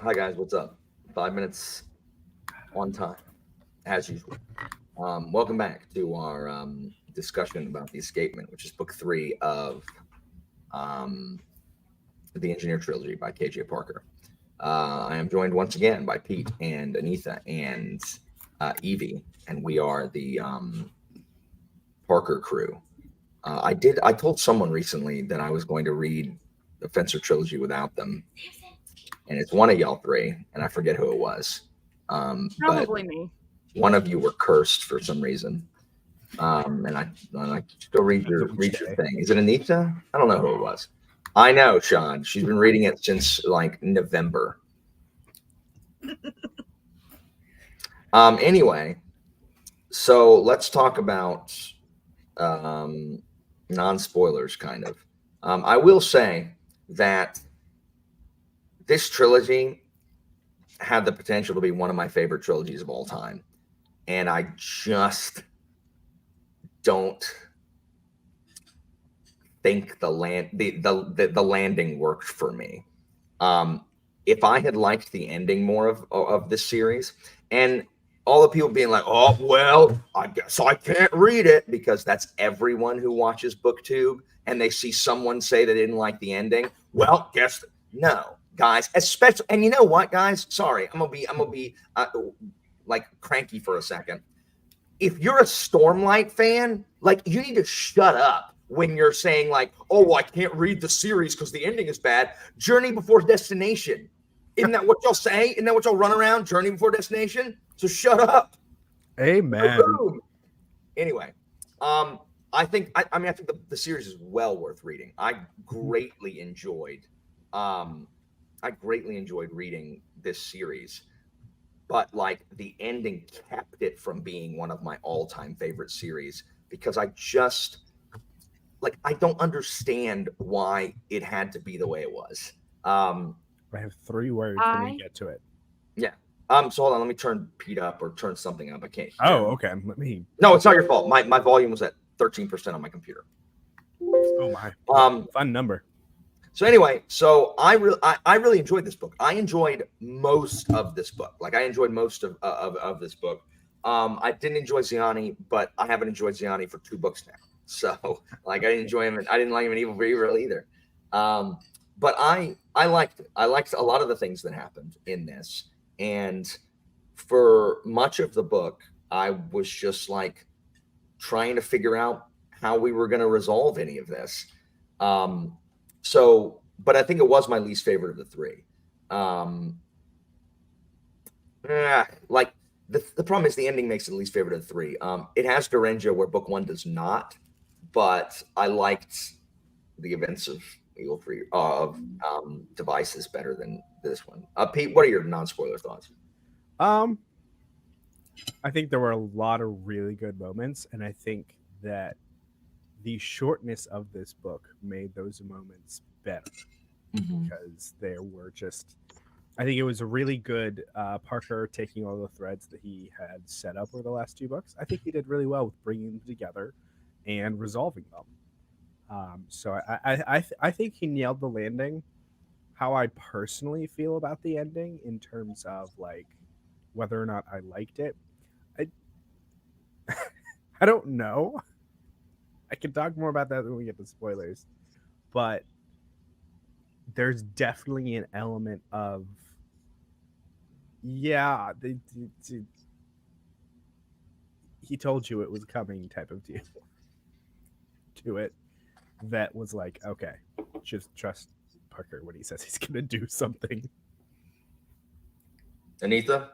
Hi guys, what's up? 5 minutes on time, as usual. Welcome back to our discussion about the Escapement, which is book three of um, the Engineer Trilogy by KJ Parker. I am joined once again by Pete and Anitha and Evie, and we are the Parker crew. I told someone recently that I was going to read the Fencer Trilogy without them, and it's one of y'all three, and I forget who it was. But Probably me. one of you were cursed for some reason. And I still Depends on which read your day. thing. Is it Anitha? I don't know who it was. I know, Sean. She's been reading it since like November. Anyway, so let's talk about um, non-spoilers, kind of. I will say that this trilogy had the potential to be one of my favorite trilogies of all time, and I just don't think the landing worked for me. Um, if I had liked the ending more of this series, and all the people being like, "Oh well, I guess I can't read it," because that's everyone who watches BookTube and they see someone say they didn't like the ending. Well, guess no, guys. Especially, and you know what, guys? Sorry, I'm gonna be like cranky for a second. If you're a Stormlight fan, like you need to shut up when you're saying like, "Oh, well, I can't read the series because the ending is bad." Journey Before Destination. Isn't that what y'all say? Isn't that what y'all run around? Journey Before Destination. So shut up. Amen. Boom. Anyway, um, I think the series is well worth reading. Greatly enjoyed, um, I greatly enjoyed reading this series, but like the ending kept it from being one of my all-time favorite series because I just like I don't understand why it had to be the way it was. Um, I have 3 words when we I get to it. yeah. So hold on, let me turn Pete up or turn something up. I can't hear. Oh, okay. Let me. No, it's not your fault. My volume was at 13% on my computer. Oh my. Um, Fun number. So anyway, so I really enjoyed this book. I enjoyed most of this book. Like I enjoyed most of this book. I didn't enjoy Ziani, but I haven't enjoyed Ziani for two books now. So like I didn't enjoy him, and I didn't like him in Evil for Evil either. Um, but I liked it. I liked a lot of the things that happened in this, and for much of the book, I was just like trying to figure out how we were going to resolve any of this. Um, but I think it was my least favorite of the three. Um, like the problem is the ending makes it the least favorite of the three. It has Dorenja where book one does not, but I liked the events of Evil Free of Devices better than this one. Pete, what are your non-spoiler thoughts? Um, I think there were a lot of really good moments, and I think that the shortness of this book made those moments better because there were just. I think it was a really good Parker taking all the threads that he had set up over the last 2 books. I think he did really well with bringing them together and resolving them. So I think he nailed the landing. How I personally feel about the ending in terms of like whether or not I liked it, I I don't know. I can talk more about that when we get to spoilers, but there's definitely an element of yeah, he told you it was coming type of deal to it that was like okay, just trust Parker when he says he's gonna do something. Anita?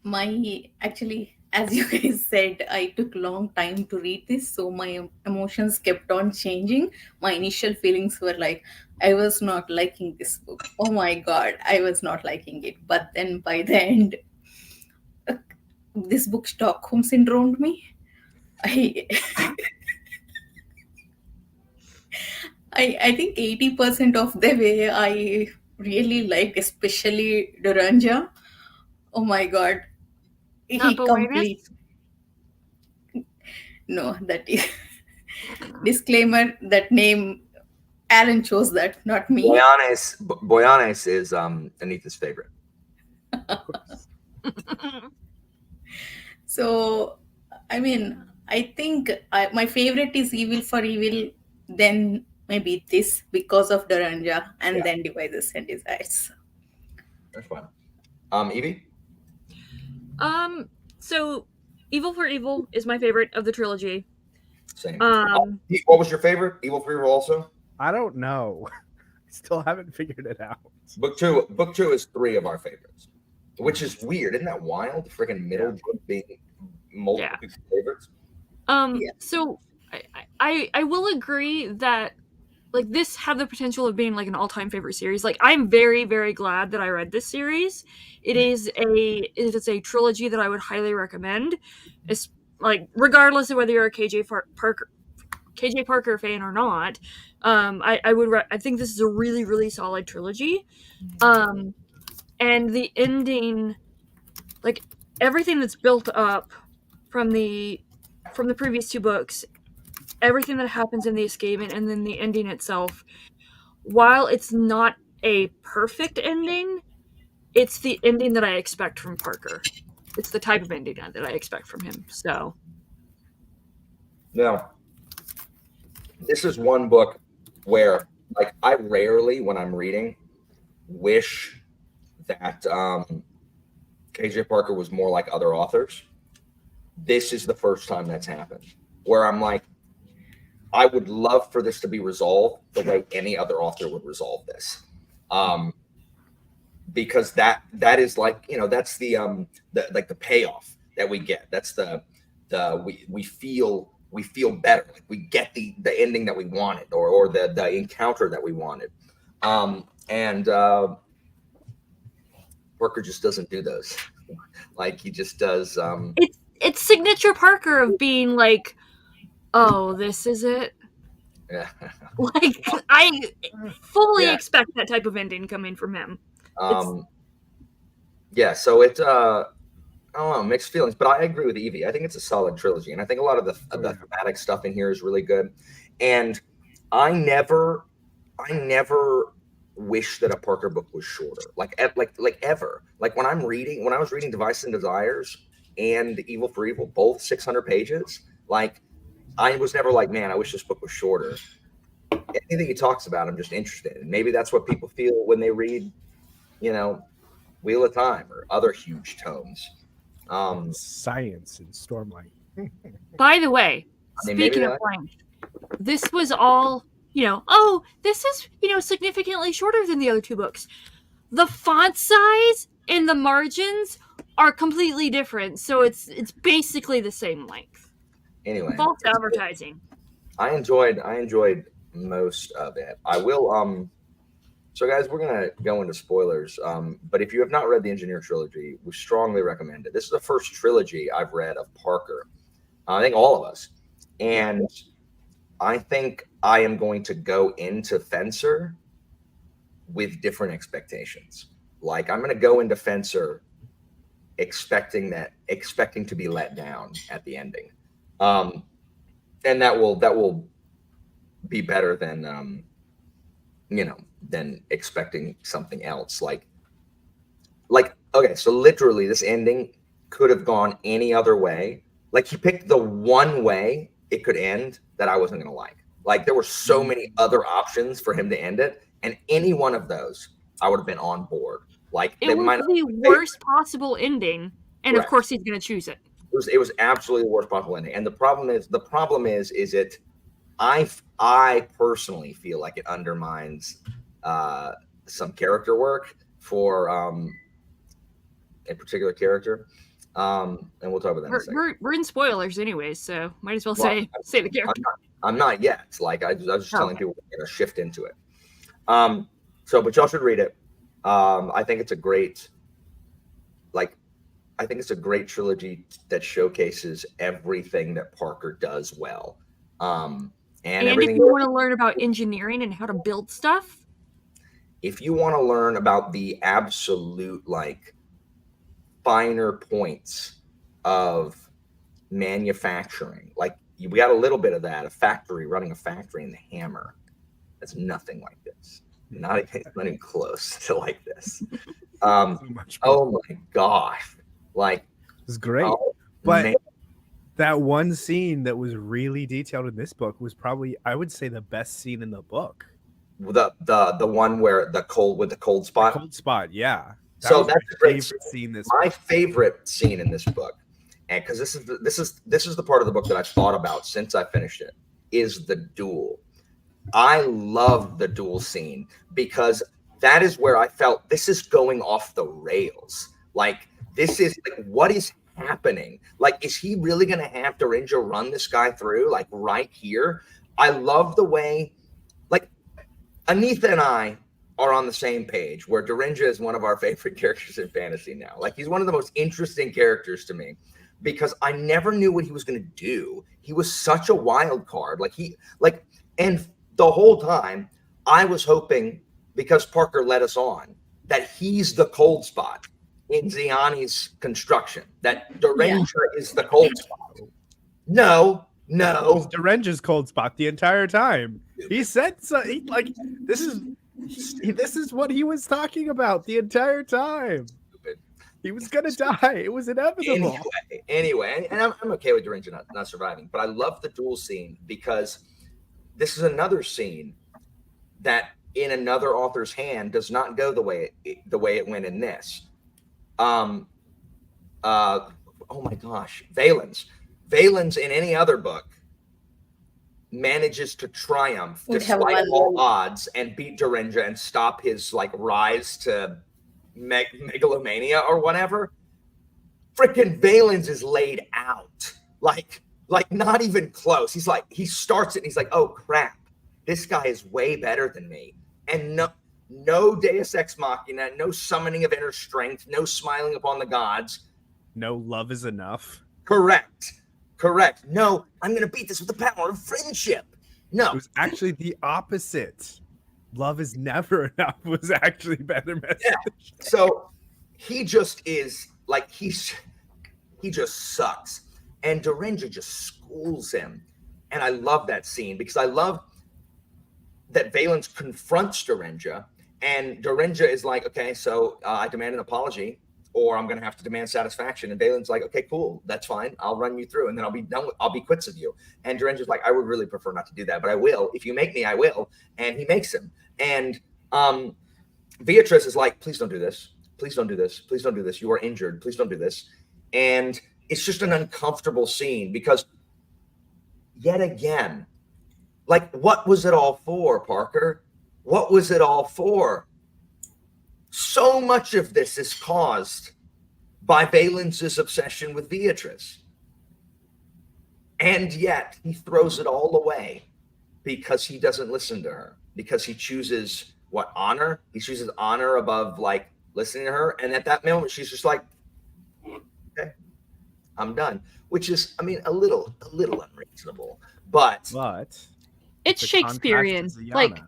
My actually, as you guys said, I took long time to read this, so my emotions kept on changing. My initial feelings were like I was not liking this book. Oh my god, I was not liking it. But then by the end, uh, this book Stockholm syndromed me. I I think 80% of the way I really liked, especially Duranja. Oh my god, not he Boenius. complete. No, that is disclaimer. That name Alan chose that, not me. Boyanes is Anitha's favorite. So, I mean, I think my favorite is Evil for Evil, then maybe this because of Duranja, and Yeah. then Devices and Desires. That's fine. Evie? So Evil for Evil is my favorite of the trilogy. Same. Um, What was your favorite? Evil for Evil also? I don't know. Still haven't figured it out. Book two is 3 of our favorites, which is weird. Isn't that wild? The freaking middle book being multiple people's favorites. Yeah. So I will agree that like this had the potential of being like an all-time favorite series. Like I'm very, very glad that I read this series. It is a trilogy that I would highly recommend. It's like regardless of whether you're a KJ Parker fan or not. I think this is a really, really solid trilogy. And the ending, like everything that's built up from the previous 2 books, everything that happens in the escapement and then the ending itself, while it's not a perfect ending, it's the ending that I expect from Parker. It's the type of ending that I expect from him. So Now, this is one book where, like, I rarely, when I'm reading, wish that KJ Parker was more like other authors. This is the first time that's happened, where I'm like, I would love for this to be resolved the way any other author would resolve this, because that is like, that's the like the payoff that we get. That's we feel better, like we get the ending that we wanted, or the encounter that we wanted, and Parker just doesn't do those. Like he just does. it's signature Parker of being like, oh, this is it. Yeah. Like I fully Yeah. expect that type of ending coming from him. Yeah, so it I don't know, mixed feelings, but I agree with Evie. I think it's a solid trilogy, and I think a lot of the thematic stuff in here is really good. And I never wish that a Parker book was shorter, like ever. Like when I was reading Device and Desires and Evil for Evil, both 600 pages. Like I was never like, man, I wish this book was shorter. Anything he talks about, I'm just interested in. Maybe that's what people feel when they read, Wheel of Time or other huge tomes. Science and Stormlight. By the way, speaking of length, this was all, this is, significantly shorter than the other 2 books. The font size and the margins are completely different, so it's basically the same length. Anyway, false advertising. I enjoyed most of it. I will so guys, we're gonna go into spoilers. But if you have not read the Engineer trilogy, we strongly recommend it. This is the first trilogy I've read of Parker. I think all of us. And I think I am going to go into Fencer with different expectations. Like I'm gonna go into Fencer expecting to be let down at the ending. And that will be better than than expecting something else. Like okay, so literally this ending could have gone any other way. Like he picked the one way it could end that I wasn't gonna like. Like there were so many other options for him to end it, and any one of those I would have been on board. Like it was the worst possible ending, and correct. Of course he's gonna choose it. It was absolutely the worst possible ending. And the problem is it I personally feel like it undermines some character work for a particular character. And we'll talk about that in a second. We're in spoilers anyways, so might as well say the character. I'm not yet. Like I was just telling people we're gonna shift into it. But y'all should read it. I think it's a great trilogy that showcases everything that Parker does well. And if you want to learn about engineering and how to build stuff, if you want to learn about the absolute finer points of manufacturing, we got a little bit of that, running a factory in the Hammer. That's nothing like this. Not even close to like this. So much more. Oh my gosh! Like, It was great. oh, But man. that one scene that was really detailed in this book was probably, I would say, the best scene in the book. The one where the cold spot. Cold spot, yeah. That So was that's my a great favorite scene this my book. favorite scene in this book, and because this is the part of the book that I've thought about since I finished it, is the duel. I love the duel scene because that is where I felt this is going off the rails. Like, this is like, what is happening? Like, is he really going to have Dorinja run this guy through, like, right here? I love the way, like, Anitha and I are on the same page where Dorinja is one of our favorite characters in fantasy now. Like, he's one of the most interesting characters to me because I never knew what he was going to do. He was such a wild card. And the whole time I was hoping, because Parker led us on, that he's the cold spot in Ziani's construction, that Dorinja is the cold spot. No. It was Dorinja's cold spot the entire time. He said so. This is what he was talking about the entire time. He was gonna die. It was inevitable. Anyway, and I'm okay with Dorinja not surviving, but I love the duel scene because this is another scene that in another author's hand does not go the way it went in this. Oh my gosh, Valens in any other book manages to triumph despite all odds and beat Dorinja and stop his like rise to megalomania or whatever. Freaking Valens is laid out like not even close. He's like, he starts it and he's like, oh crap, this guy is way better than me. And no Deus Ex Machina, no summoning of inner strength, no smiling upon the gods. No love is enough. Correct. No, I'm going to beat this with the power of friendship. No. It was actually the opposite. Love is never enough was actually better message. Yeah. So he just is like, he just sucks. And Dorinja just schools him. And I love that scene because I love that Valens confronts Dorinja. And Dorinja is like, okay, so I demand an apology, or I'm going to have to demand satisfaction. And Valen's like, okay, cool, that's fine. I'll run you through, and then I'll be quits of you. And Dorinja's like, I would really prefer not to do that, but I will. If you make me, I will. And he makes him. And Beatrice is like, please don't do this. Please don't do this. Please don't do this. You are injured. Please don't do this. And it's just an uncomfortable scene because yet again, like, what was it all for, Parker? What was it all for? So much of this is caused by Valens' obsession with Beatrice. And yet he throws it all away because he doesn't listen to her, because he chooses what? Honor? He chooses honor above like listening to her. And at that moment, she's just like, okay, I'm done. Which is, I mean, a little unreasonable, but it's Shakespearean. Like,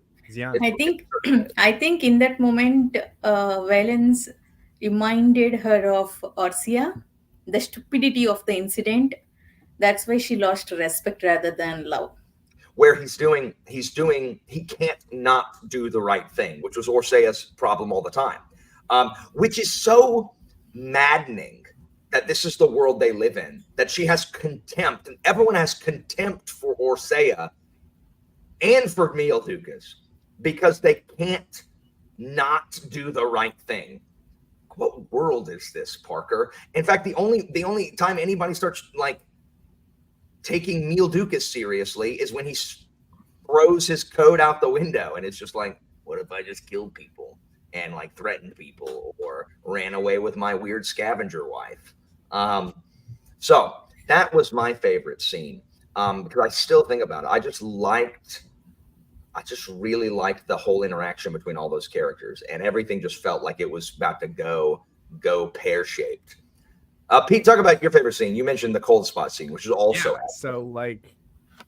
I think in that moment, Valens reminded her of Orsia, the stupidity of the incident. That's why she lost respect rather than love. Where he can't not do the right thing, which was Orsea's problem all the time, which is so maddening that this is the world they live in, that she has contempt, and everyone has contempt for Orsea and for Mil Dukas because they can't not do the right thing. What world is this, Parker? In fact, the only time anybody starts like taking Mil Dukas seriously is when he throws his code out the window, and it's just like, what if I just killed people and like threatened people or ran away with my weird scavenger wife? So that was my favorite scene because I still think about it. I just really liked the whole interaction between all those characters, and everything just felt like it was about to go pear-shaped. Pete, talk about your favorite scene. You mentioned the cold spot scene, which is also so like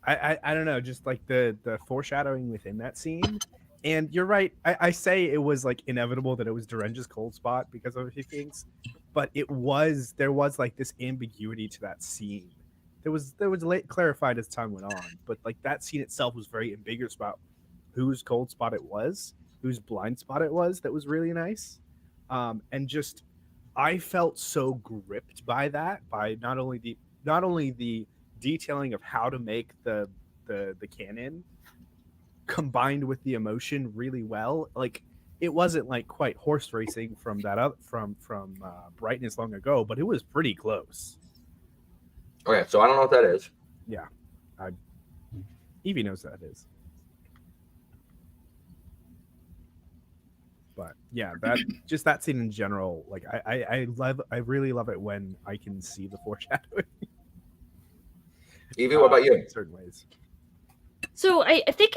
I don't know, just like the foreshadowing within that scene. And you're right. I say it was like inevitable that it was Dorinja's cold spot because of a few things, but there was like this ambiguity to that scene. There was late clarified as time went on, but like that scene itself was very ambiguous about whose cold spot it was, whose blind spot it was. That was really nice, and just I felt so gripped by that, by not only the detailing of how to make the canon combined with the emotion really well. Like it wasn't like quite horse racing from that up from Brightness long ago, but it was pretty close. Okay, so I don't know what that is. Yeah, Evie knows that is. But yeah, that scene in general, like I really love it when I can see the foreshadowing. Evie, what about you? In certain ways. So I think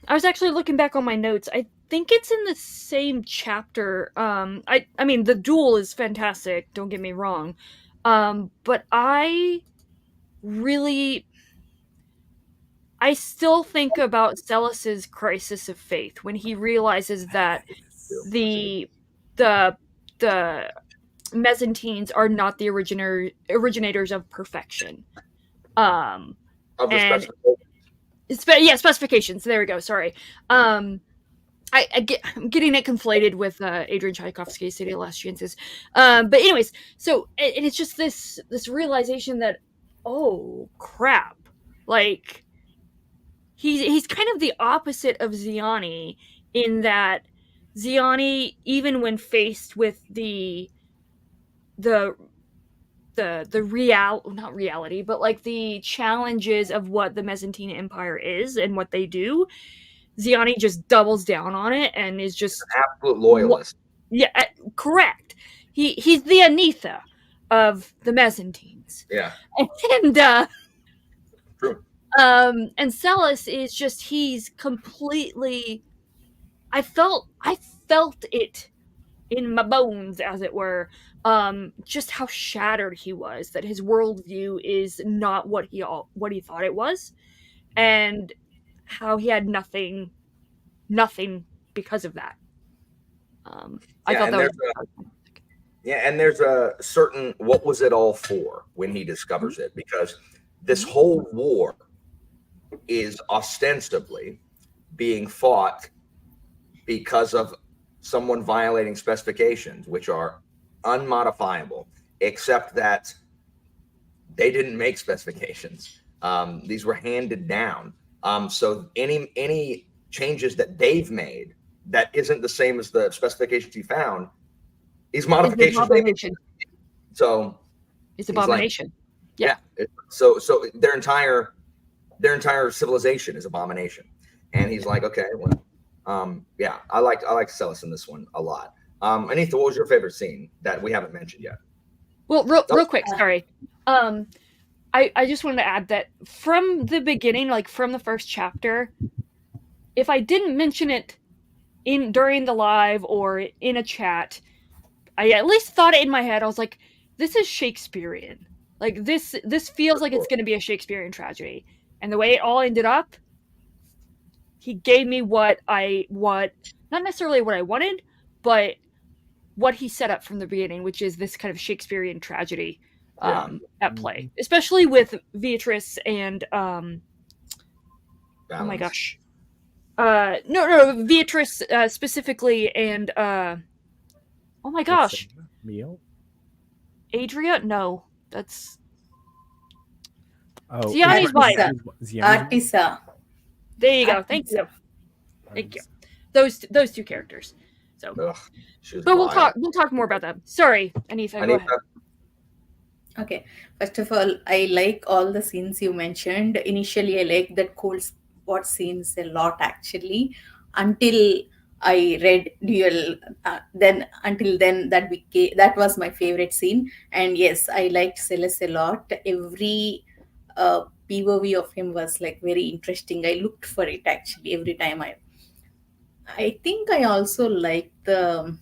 I was actually looking back on my notes. I think it's in the same chapter. I mean the duel is fantastic, don't get me wrong. But I still think about Celis's crisis of faith when he realizes that the Mezzantines are not the originators of perfection. Of the And specifications. Specifications. There we go. Sorry. I'm getting it conflated with Adrian Tchaikovsky's City of Last Chances. But anyways, so it's just this realization that, oh crap, like he's kind of the opposite of Ziani in that Ziani, even when faced with the not reality, but like the challenges of what the Mezzantine Empire is and what they do, Ziani just doubles down on it and is just an absolute loyalist. Yeah, correct. He's the Anitha of the Mezzantines. Yeah. And True. And Celis is just, he's completely, I felt it in my bones, as it were, just how shattered he was, that his worldview is not what he thought it was, and how he had nothing because of that. I thought that was and there's a certain what was it all for when he discovers it, because this whole war is ostensibly being fought because of someone violating specifications, which are unmodifiable, except that they didn't make specifications. These were handed down. So any changes that they've made that isn't the same as the specifications he found, these modifications. So it's abomination. Like, yeah. So their entire civilization is abomination, and he's like, okay, well, yeah, I like Celis in this one a lot. Anitha, what was your favorite scene that we haven't mentioned yet? Well, real quick, sorry. I just wanted to add that from the beginning, like from the first chapter, if I didn't mention it during the live or in a chat, I at least thought it in my head. I was like, this is Shakespearean. Like this feels like it's going to be a Shakespearean tragedy. And the way it all ended up, he gave me what not necessarily what I wanted, but what he set up from the beginning, which is this kind of Shakespearean tragedy at play, especially with Beatrice and oh my gosh, no, Beatrice specifically, and oh my gosh, Adria. No, that's Ziani's wife. Artisa. There you go. Thank you. Those two characters. So, but we'll talk more about that. Sorry, Anitha. Go ahead. Okay. First of all, I like all the scenes you mentioned. Initially, I like that cold spot scenes a lot, actually, until I read Duel. Until then, that was my favorite scene. And yes, I liked Celis a lot. Every POV of him was like very interesting. I looked for it actually every time. I think I also liked the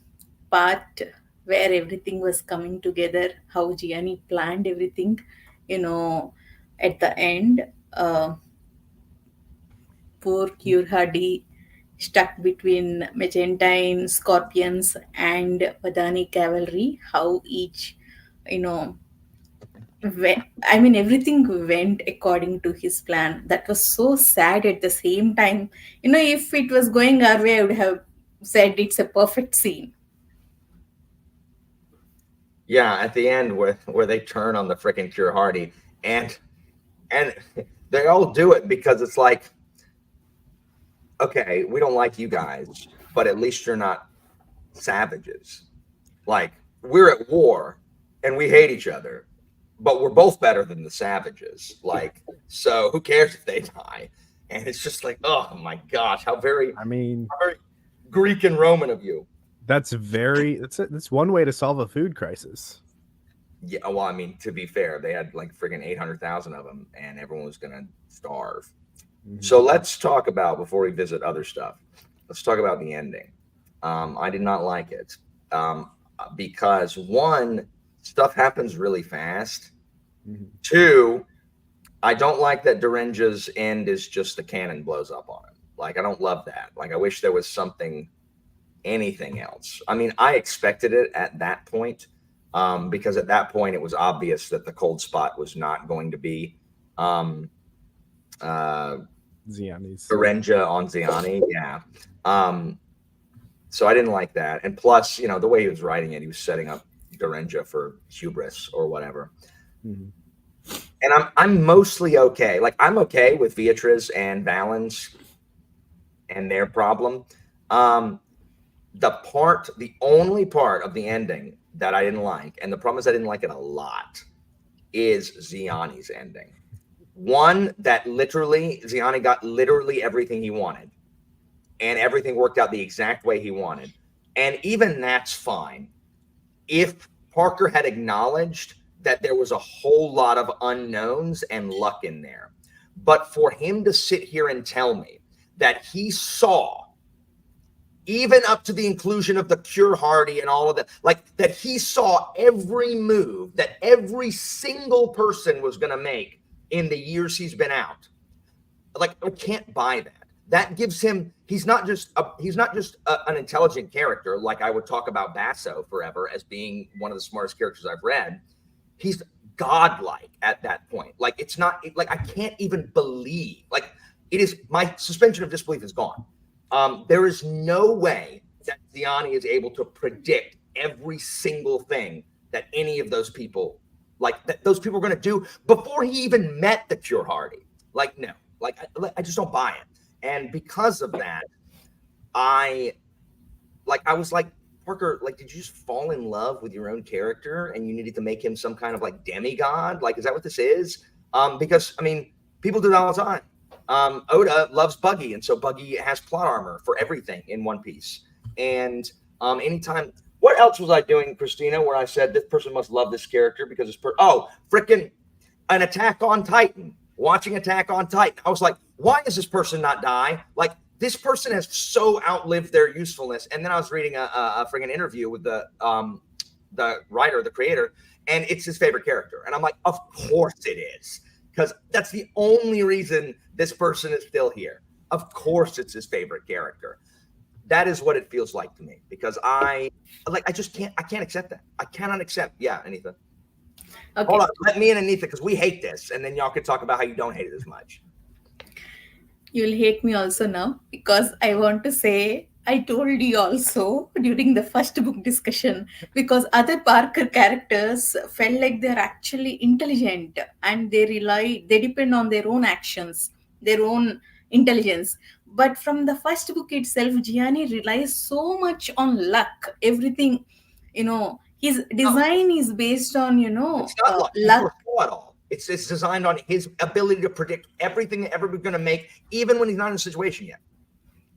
part where everything was coming together, how Gianni planned everything, at the end. Poor Curhadi stuck between Magentine Scorpions and Padani Cavalry, how each, I mean, everything went according to his plan. That was so sad at the same time. If it was going our way, I would have said it's a perfect scene. Yeah, at the end where they turn on the freaking Cure Hardy, and they all do it because it's like, okay, we don't like you guys, but at least you're not savages. Like, we're at war and we hate each other, but we're both better than the savages. Like, so who cares if they die? And it's just like, oh my gosh, I mean, how very Greek and Roman of you. that's one way to solve a food crisis. Yeah, well, I mean, to be fair, they had like friggin' 800,000 of them, and everyone was gonna starve. Mhm. So let's talk about, before we visit other stuff, let's talk about the ending. I did not like it, because one, stuff happens really fast. Mhm. Two, I don't like that Dorenja's end is just the cannon blows up on him. Like, I don't love that. Like, I wish there was something, anything else. I mean, I expected it at that point, because at that point it was obvious that the cold spot was not going to be um, uh, Ziani's. Dorenja on Ziani. Yeah. Um, so I didn't like that. And plus, the way he was writing it, he was setting up Dorenja for hubris or whatever. Mhm. And I'm mostly okay. Like, I'm okay with Beatrice and Valens and their problem. Um, the only part of the ending that I didn't like, and the problem is I didn't like it a lot, is Ziani's ending. One, that literally Ziani got literally everything he wanted, and everything worked out the exact way he wanted. And even that's fine if Parker had acknowledged that there was a whole lot of unknowns and luck in there. But for him to sit here and tell me that he saw, even up to the inclusion of the Cure Hardy and all of that, like that he saw every move that every single person was going to make in the years he's been out. Like, I can't buy that. That gives him, he's not just an intelligent character. Like, I would talk about Basso forever as being one of the smartest characters I've read. He's godlike at that point. Like, it's not like, I can't even believe, like, it is, my suspension of disbelief is gone. There is no way that Ziani is able to predict every single thing that any of those people, like, that those people are going to do before he even met the Cure Hardy. Like, no, like, I just don't buy it. And because of that, I was like, Parker, like, did you just fall in love with your own character and you needed to make him some kind of like demigod? Like, is that what this is? Because I mean, people do that all the time. Oda loves Buggy, and so Buggy has plot armor for everything in One Piece. And anytime, what else was I doing, Christina, where I said this person must love this character because it's freaking an Attack on Titan. Watching Attack on Titan, I was like, why does this person not die? Like, this person has so outlived their usefulness. And then I was reading a friggin' interview with the writer, the creator, and it's his favorite character. And I'm like, of course it is, because that's the only reason this person is still here. Of course it's his favorite character. That is what it feels like to me, because I can't accept that. I cannot accept. Yeah, Anitha. Okay. Hold on, let me and Anitha, because we hate this, and then y'all can talk about how you don't hate it as much. You'll hate me also now because I want to say I told you also during the first book discussion, because other Parker characters felt like they're actually intelligent and they depend on their own actions, their own intelligence. But from the first book itself, Gianni relies so much on luck. Everything, his design is based on, It's not luck. He's luck. at all. It's designed on his ability to predict everything that everybody's going to make, even when he's not in a situation yet.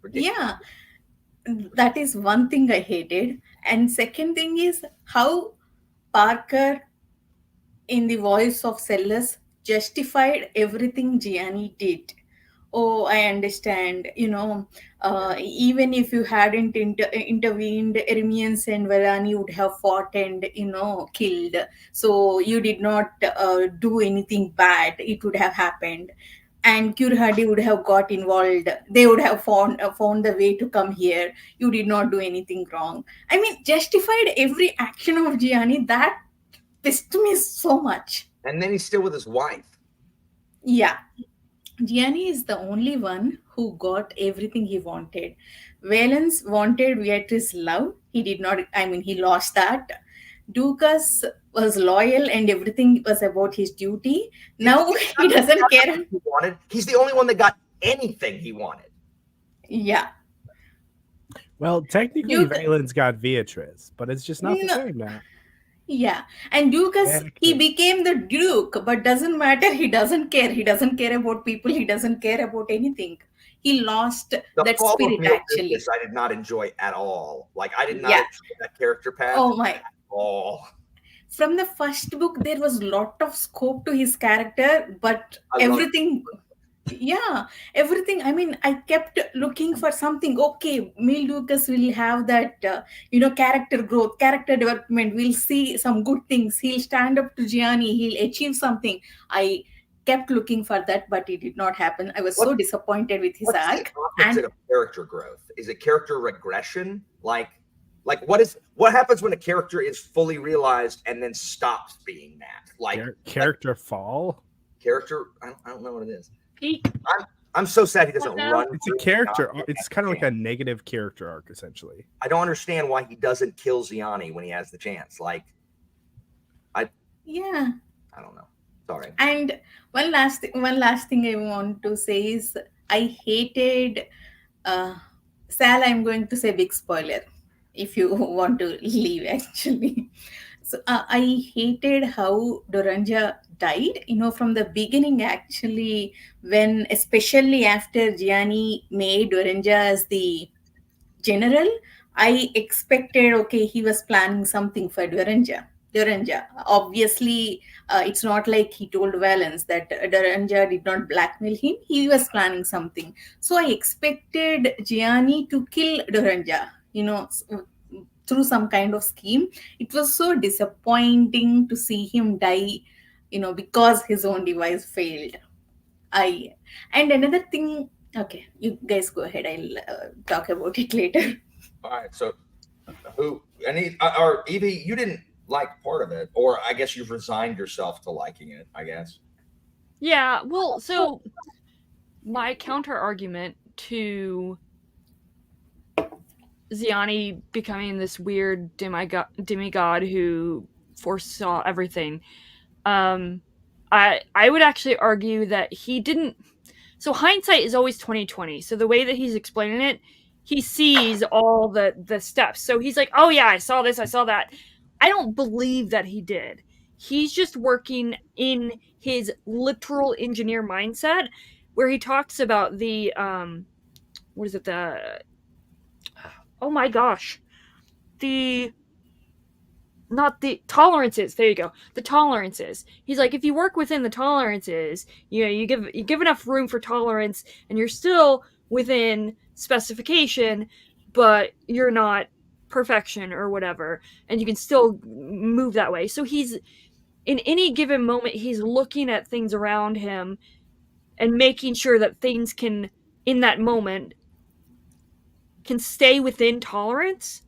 Ridiculous. Yeah, that is one thing I hated. And second thing is how Parker, in the voice of Sellers, justified everything Gianni did. Oh, I understand. Even if you hadn't intervened, Ermions and Varani would have fought and killed. So you did not do anything bad. It would have happened, and Kurhadi would have got involved. They would have found the way to come here. You did not do anything wrong. I mean, justified every action of Gianni. That pissed me so much. And then he's still with his wife. Yeah. Gianni is the only one who got everything he wanted. Valence wanted Beatrice's love. He did not, I mean, he lost that. Ducas was loyal and everything was about his duty. Now he doesn't care. He wanted. He's the only one that got anything he wanted. Yeah. Well, technically, Duke- Valens got Beatrice, but it's just not the No. same now. Yeah. And Ducas, Yeah, he okay. became the Duke, but doesn't matter. He doesn't care. He doesn't care about people. He doesn't care about anything. He lost The that fall of spirit, Neil actually. Business I did not enjoy at all. Like, I did not Yeah. enjoy that character path Oh my. at all. From the first book, there was lot of scope to his character, but I love everything, everything. I mean, I kept looking for something. Okay, Mil Lucas will have that, character growth, character development. We'll see some good things. He'll stand up to Gianni. He'll achieve something. I kept looking for that, but it did not happen. I was so disappointed with his What's arc. the opposite of character growth? Is it character regression? Like what happens when a character is fully realized and then stops being that? Like Character fall? character, I don't know what it is. Peak. I'm so sad he doesn't What now? run. It's a through character. Gianni. It's kind of like a negative character arc, essentially. I don't understand why he doesn't kill Gianni when he has the chance. Like, Yeah. I don't know. Sorry. And one last thing I want to say is I hated Sal. I'm going to say big spoiler if you want to leave, actually. So I hated how Doranja died, from the beginning, actually, when, especially after Gianni made Doranja as the general, I expected, okay, he was planning something for Doranja. Obviously, it's not like he told Valence that Doranja did not blackmail him. He was planning something. So I expected Gianni to kill Doranja, through some kind of scheme. It was so disappointing to see him die, because his own device failed. And another thing, okay, you guys go ahead. I'll talk about it later. All right. So, or Evie, you didn't like part of it, or I guess you've resigned yourself to liking it. I guess. Yeah, well, so my counter argument to Ziani becoming this weird demigod who foresaw everything, I would actually argue that he didn't. So hindsight is always 20/20. So the way that he's explaining it, he sees all the steps. So he's like, "Oh yeah, I saw this, I saw that." I don't believe that he did. He's just working in his literal engineer mindset, where he talks about the what is it, oh my gosh, not the tolerances. There you go. The tolerances. He's like, if you work within the tolerances, you give enough room for tolerance, and you're still within specification, but you're not perfection or whatever, and you can still move that way. So he's, in any given moment, he's looking at things around him and making sure that things can, in that moment, can stay within tolerance.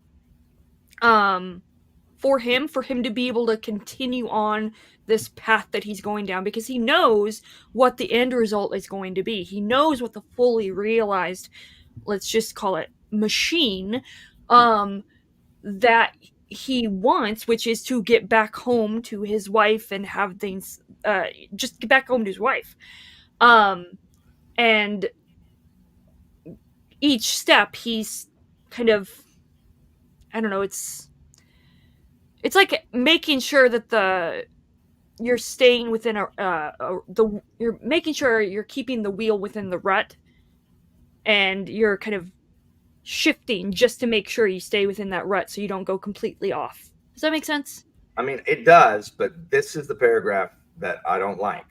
For him to be able to continue on this path that he's going down, because he knows what the end result is going to be. He knows what the fully realized, let's just call it, machine, that he wants, which is to get back home to his wife and have things, just get back home to his wife. And each step he's kind of, I don't know, it's like making sure that you're staying within you're making sure you're keeping the wheel within the rut, and you're kind of shifting just to make sure you stay within that rut so you don't go completely off. Does that make sense? I mean, it does, but this is the paragraph that I don't like.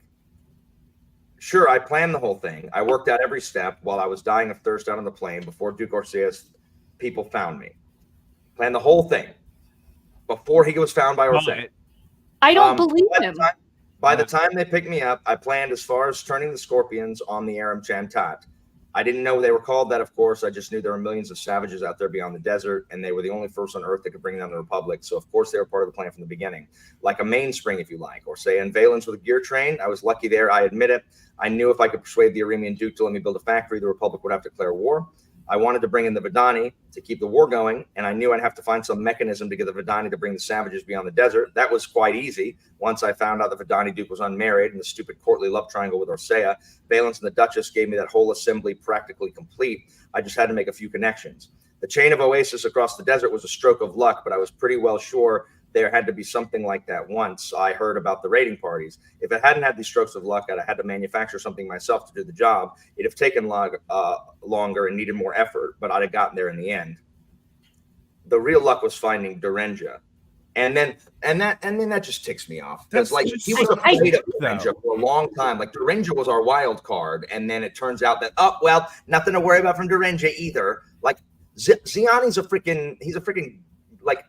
Sure, I planned the whole thing. I worked out every step while I was dying of thirst out on the plane before Duke Orsea's people found me. Planned the whole thing before he was found by Orsea. I don't believe him. By the time they picked me up, I planned as far as turning the scorpions on the Aram Chantat. I didn't know they were called that, of course. I just knew there were millions of savages out there beyond the desert, and they were the only force on Earth that could bring down the Republic. So, of course, they were part of the plan from the beginning, like a mainspring, if you like, or say in Valence with a gear train. I was lucky there. I admit it. I knew if I could persuade the Aramean Duke to let me build a factory, the Republic would have to declare war. I wanted to bring in the Vidani to keep the war going, and I knew I'd have to find some mechanism to get the Vidani to bring the savages beyond the desert. That was quite easy. Once I found out the Vidani Duke was unmarried and the stupid courtly love triangle with Orsea, Valence and the Duchess gave me that whole assembly practically complete. I just had to make a few connections. The chain of oasis across the desert was a stroke of luck, but I was pretty well sure there had to be something like that once I heard about the raiding parties. If it hadn't had these strokes of luck, I'd have had to manufacture something myself to do the job. It'd have taken longer and needed more effort, but I'd have gotten there in the end. The real luck was finding Dorenja. And then that just ticks me off. Because like he was afraid of Dorenja for a long time. Like Dorenja was our wild card, and then it turns out that nothing to worry about from Dorenja either. Like Ziani's a freaking like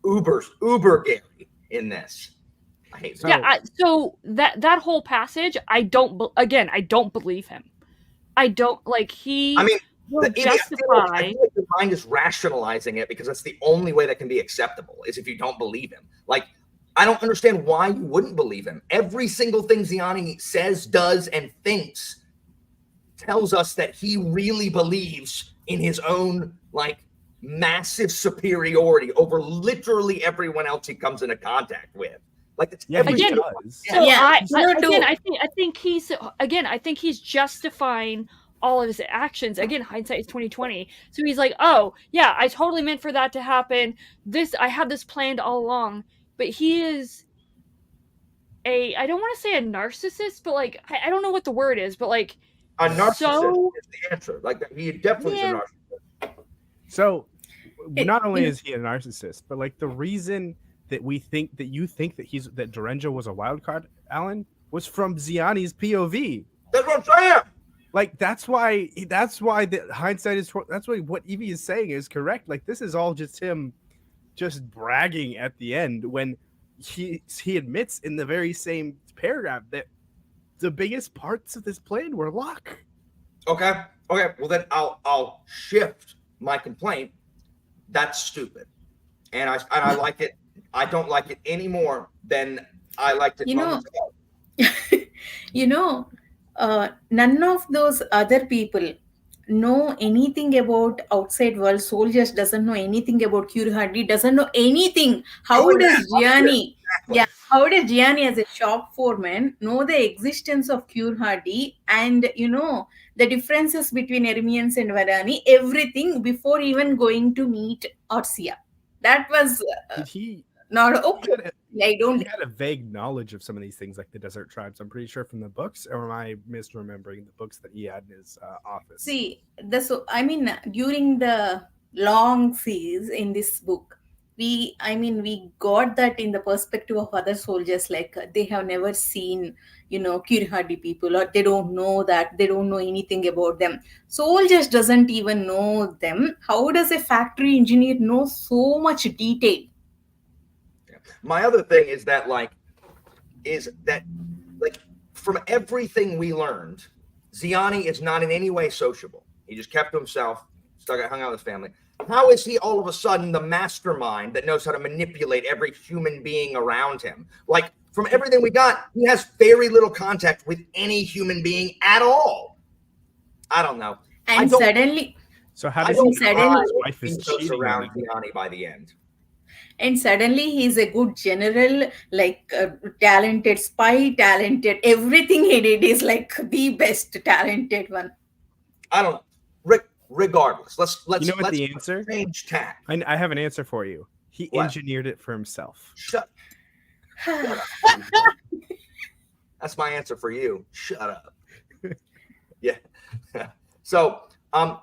uber Gary in this. I hate that. So that whole passage, I don't believe him. I don't like he. I mean, justify. I feel like the mind is rationalizing it because that's the only way that can be acceptable is if you don't believe him. Like, I don't understand why you wouldn't believe him. Every single thing Ziani says, does, and thinks tells us that he really believes in his own like massive superiority over literally everyone else he comes into contact with. Like it's again, I think he's justifying all of his actions. Again, hindsight is 2020. So he's like, oh yeah, I totally meant for that to happen. I had this planned all along. But he is I don't want to say a narcissist, but like I don't know what the word is, but like a narcissist is the answer. Like he definitely is a narcissist. So not only is he a narcissist, but like the reason that you think that Dorenja was a wild card, Alan, was from Ziani's POV. That's what I'm saying. Like that's why the hindsight is. That's why what Evie is saying is correct. Like this is all just him, just bragging at the end when he admits in the very same paragraph that the biggest parts of this plan were luck. Okay. Well then I'll shift my complaint. That's stupid, and I like it. I don't like it any more than I liked it. None of those other people know anything about outside world. Soldiers doesn't know anything about Curhadi. Doesn't know anything. How does Gianni? Yeah, how does Gianni as a shop foreman know the existence of Curhadi and the differences between Ermians and Varani, everything before even going to meet Orsia? That was not okay. He had a vague knowledge of some of these things, like the desert tribes. I'm pretty sure from the books, or am I misremembering the books that he had in his office? See, during the long seas in this book, we got that in the perspective of other soldiers, like they have never seen Curhadi people, or they don't know anything about them. Soldiers doesn't even know them. How does a factory engineer know so much detail? My other thing is that from everything we learned, Ziani is not in any way sociable. He just kept to himself, hung out with his family. How is he all of a sudden the mastermind that knows how to manipulate every human being around him? Like, from everything we got, he has very little contact with any human being at all. I don't know. And suddenly, so how does he know his wife is cheating around Ziani by the end? And suddenly he's a good general, like talented spy, talented. Everything he did is like the best talented one. I don't know. Regardless, let's the answer? Change tack. I have an answer for you. He engineered it for himself. Shut up. That's my answer for you. Shut up. Yeah. So, I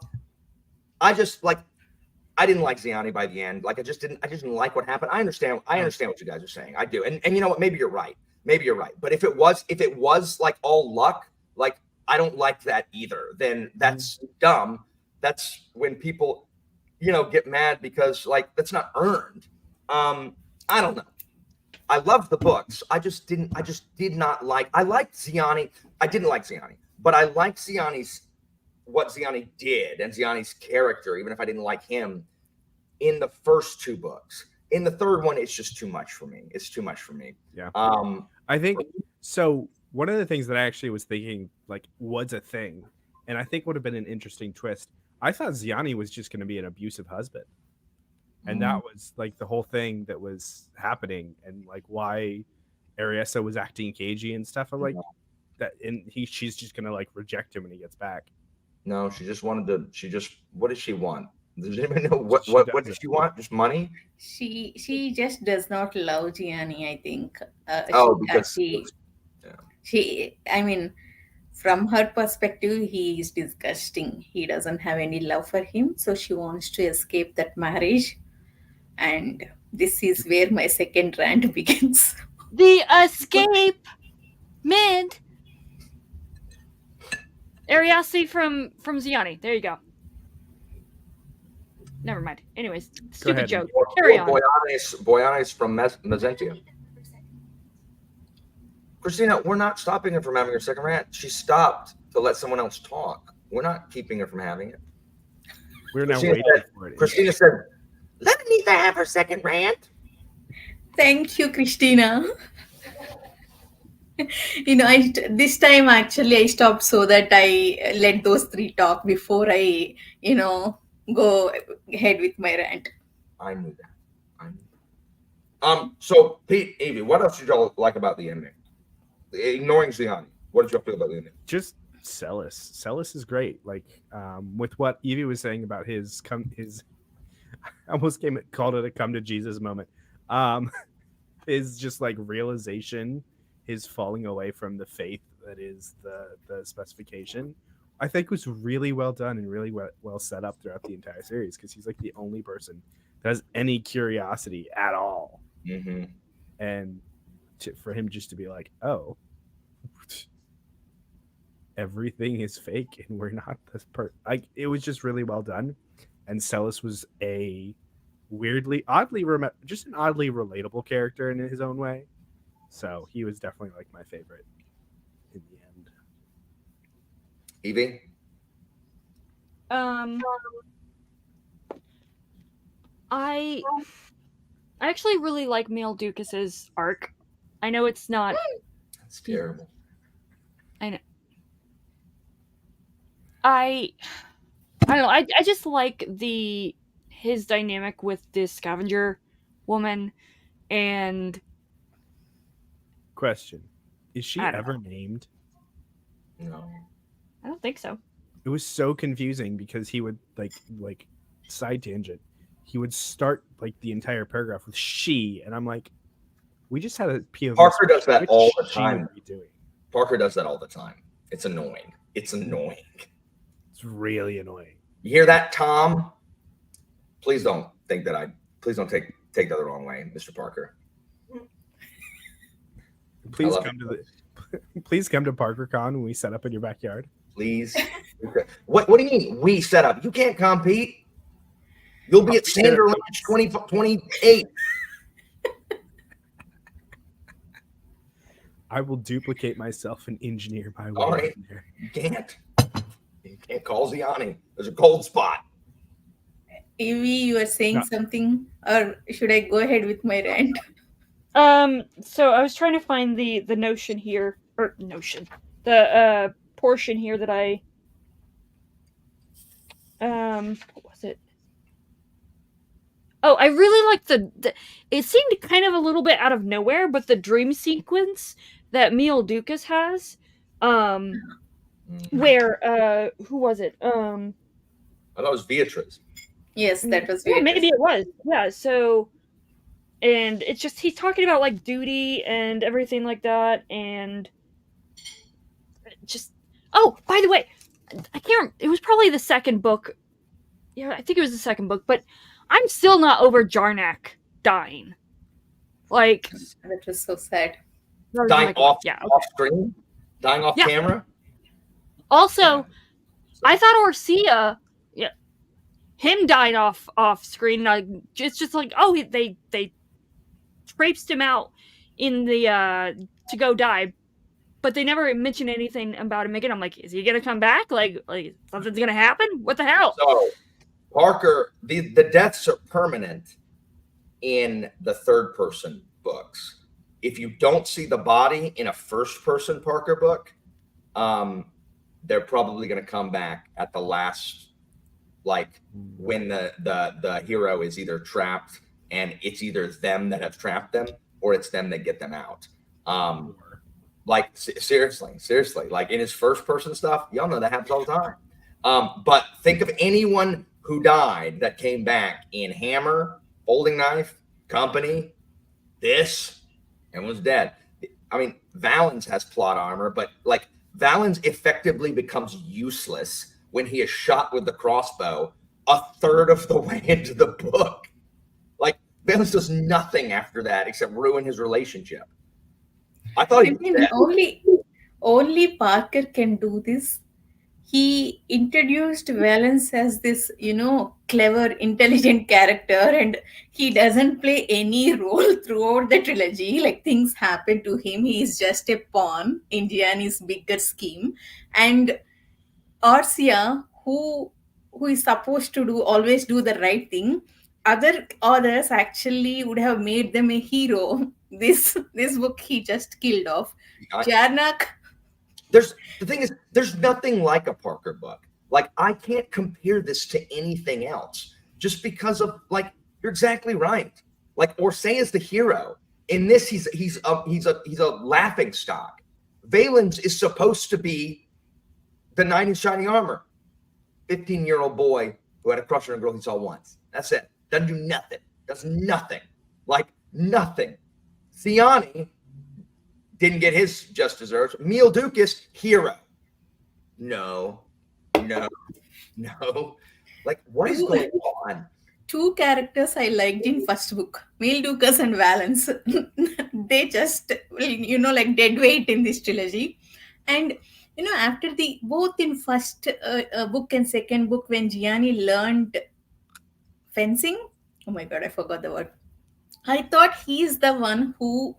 didn't like Ziani by the end. Like I just didn't like what happened. I understand what you guys are saying. I do. And you know what? Maybe you're right. But if it was like all luck, like I don't like that either. Then that's dumb. That's when people, get mad because like that's not earned. I don't know. I love the books. I liked Ziani. I didn't like Ziani, but I liked Ziani's what Ziani did and Ziani's character, even if I didn't like him in the first 2 books. In the third one, it's just too much for me. It's too much for me. Yeah. I think so. One of the things that I actually was thinking like was a thing, and I think would have been an interesting twist. I thought Ziani was just going to be an abusive husband, and that was like the whole thing that was happening, and like why Ariessa was acting cagey and stuff. I'm like that, and she's just going to like reject him when he gets back. No, she just wanted to. What does she want? Does anybody know what does she want? Just money? She just does not love Gianni, I think. Because she I mean, from her perspective, he is disgusting. He doesn't have any love for him, so she wants to escape that marriage. And this is where my second rant begins. The escape mid Ariasi from Ziani. There you go. Never mind. Anyways, stupid joke. Carry on. Boyanes from Mezentia. Christina, we're not stopping her from having her second rant. She stopped to let someone else talk. We're not keeping her from having it. We're now waiting for it. Christina said, "Let Anitha have her second rant." Thank you, Christina. This time actually I stopped so that I let those 3 talk before I, go ahead with my rant. I knew that. So Pete, Evie, what else did y'all like about the ending? Ignoring Ziani, what did y'all feel about the ending? Just Celis. Celis is great. Like with what Evie was saying about his I almost called it a come to Jesus moment. His just like realization, his falling away from the faith that is the specification, I think was really well done and really well set up throughout the entire series, because he's like the only person that has any curiosity at all. Mm-hmm. And for him just to be like, oh, everything is fake and we're not this person. Like, it was just really well done. And Celis was an oddly relatable character in his own way. So he was definitely like my favorite in the end. Evie? I actually really like Male Ducas's arc. I know it's not. That's terrible. I know. I don't know. I just like his dynamic with this scavenger woman. And question, is she ever named? No, I don't think so. It was so confusing because he would like side tangent. He would start like the entire paragraph with she, and I'm like, we just had a POV. Parker does that all the time. Doing? Parker does that all the time. It's annoying. It's It's really annoying. You hear that, Tom? Please don't think that please don't take that the wrong way, Mr. Parker. Please come to ParkerCon when we set up in your backyard. Please. What do you mean we set up? You can't compete. You'll be at Sander Ranch 2028. I will duplicate myself and engineer my way. All right. There. You can't call Ziani. There's a cold spot. Evie, you are saying something, or should I go ahead with my rant? So I was trying to find the portion here that I what was it? Oh, I really liked the it seemed kind of a little bit out of nowhere, but the dream sequence that Mille Ducas has, where who was it? I thought it was Beatrice. Yes, that was Beatrice. Yeah, maybe it was. Yeah, so and it's just he's talking about like duty and everything like that, and just by the way, I can't. It was probably the second book. Yeah, I think it was the second book, but I'm still not over Jarnak dying. Like that was so sad. Dying off screen, dying off camera. Also, I thought Orsia, him dying off screen. Like it's just like they traipsed him out in the to go die, but they never mention anything about him again. I'm like, is he gonna come back? Like something's gonna happen? What the hell? So Parker, the deaths are permanent in the third person books. If you don't see the body in a first person Parker book, they're probably going to come back at the last, like when the hero is either trapped and it's either them that have trapped them or it's them that get them out. Like seriously, like in his first person stuff, y'all know that happens all the time. But think of anyone who died that came back in Hammer, Folding Knife, Company, this, and was dead. I mean, Valens has plot armor, but like Valens effectively becomes useless when he is shot with the crossbow a third of the way into the book. Like Valens does nothing after that except ruin his relationship. I thought he was dead. Only Parker can do this. He introduced Valence as this, clever, intelligent character, and he doesn't play any role throughout the trilogy. Like things happen to him. He is just a pawn in Gianni's bigger scheme. And Arcia, who is supposed to always do the right thing, other authors actually would have made them a hero. This book he just killed off. Jarnak. The thing is, there's nothing like a Parker book. Like I can't compare this to anything else, just because of like you're exactly right. Like Orsay is the hero in this. He's a laughing stock. Valens is supposed to be the knight in shining armor, 15-year-old boy who had a crush on a girl he saw once. That's it. Doesn't do nothing. Does nothing. Like nothing. Theani didn't get his just deserves. Meal Dukas, hero. No. Like, what is going on? Two characters I liked in first book, Meal Dukas and Valence. They just, like dead weight in this trilogy. And, after both in first book and second book, when Gianni learned fencing, oh my God, I forgot the word. I thought he's the one who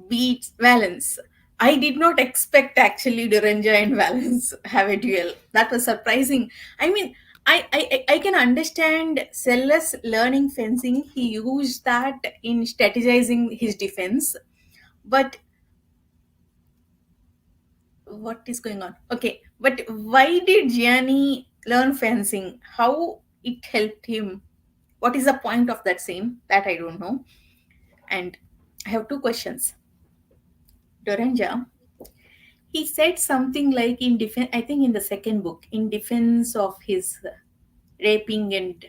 beats Valence. I did not expect actually Duranja and Valence have a duel. That was surprising. I mean, I can understand Sellers learning fencing. He used that in strategizing his defense. But what is going on? Okay, but why did Gianni learn fencing? How it helped him? What is the point of that scene? That I don't know. And I have two questions. Duranja, he said something like in defense, I think in the second book, in defense of his raping and,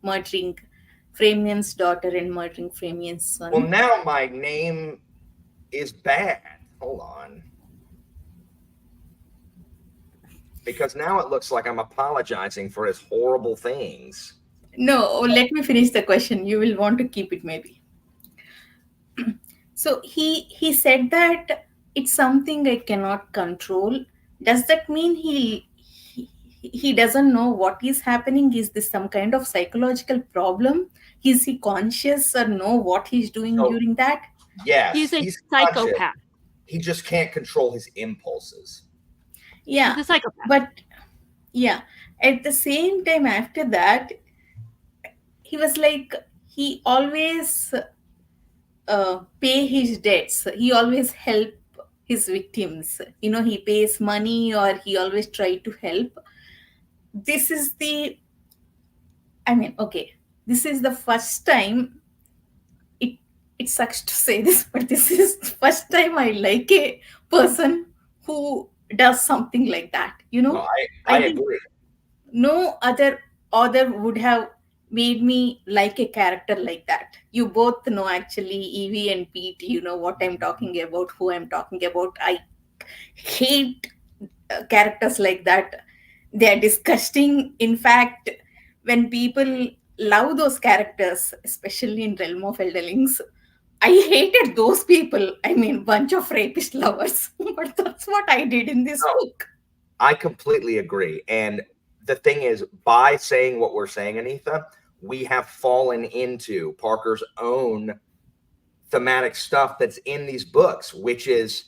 murdering Framian's daughter and murdering Framian's son. Well, now my name is bad. Hold on. Because now it looks like I'm apologizing for his horrible things. No, let me finish the question. You will want to keep it maybe. So he said that it's something I cannot control. Does that mean he doesn't know what is happening? Is this some kind of psychological problem? Is he conscious or know what he's doing during that? Yes, he's a psychopath. Conscious. He just can't control his impulses. Yeah, he's a psychopath. But yeah, at the same time after that, he was like he always pay his debts. He always help his victims. He pays money or he always try to help. This is the first time, it sucks to say this, but this is the first time I like a person who does something like that. No, I agree. No other author would have made me like a character like that. You both know actually, Evie and Pete, you know what I'm talking about, who I'm talking about. I hate characters like that. They are disgusting. In fact, when people love those characters, especially in Realm of Elderlings, I hated those people. I mean, bunch of rapist lovers. But that's what I did in this book. I completely agree. And the thing is, by saying what we're saying, Anitha, we have fallen into Parker's own thematic stuff that's in these books, which is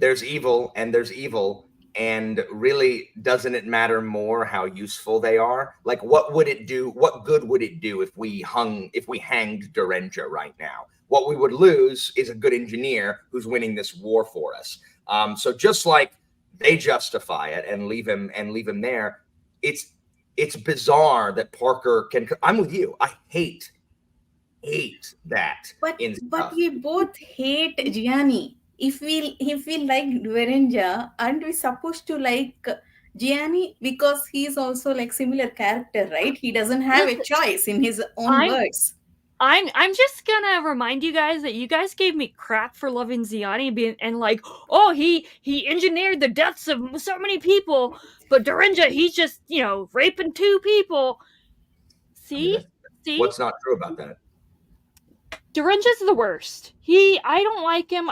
there's evil and there's evil, and really, doesn't it matter more how useful they are? Like, what would it do? What good would it do if we hanged Dorenja right now? What we would lose is a good engineer who's winning this war for us. So just like they justify it and leave him there, it's bizarre that Parker can. I'm with you. I hate that. But in stuff. we both hate Gianni. If we like Dorenja, aren't we supposed to like Gianni because he's also like similar character, right? He doesn't have a choice in his own words. I'm just gonna remind you guys that you guys gave me crap for loving Ziani and like, oh, he engineered the deaths of so many people, but Dorenja, he's just, raping 2 people. See? What's not true about that? Dorenja's the worst. I don't like him.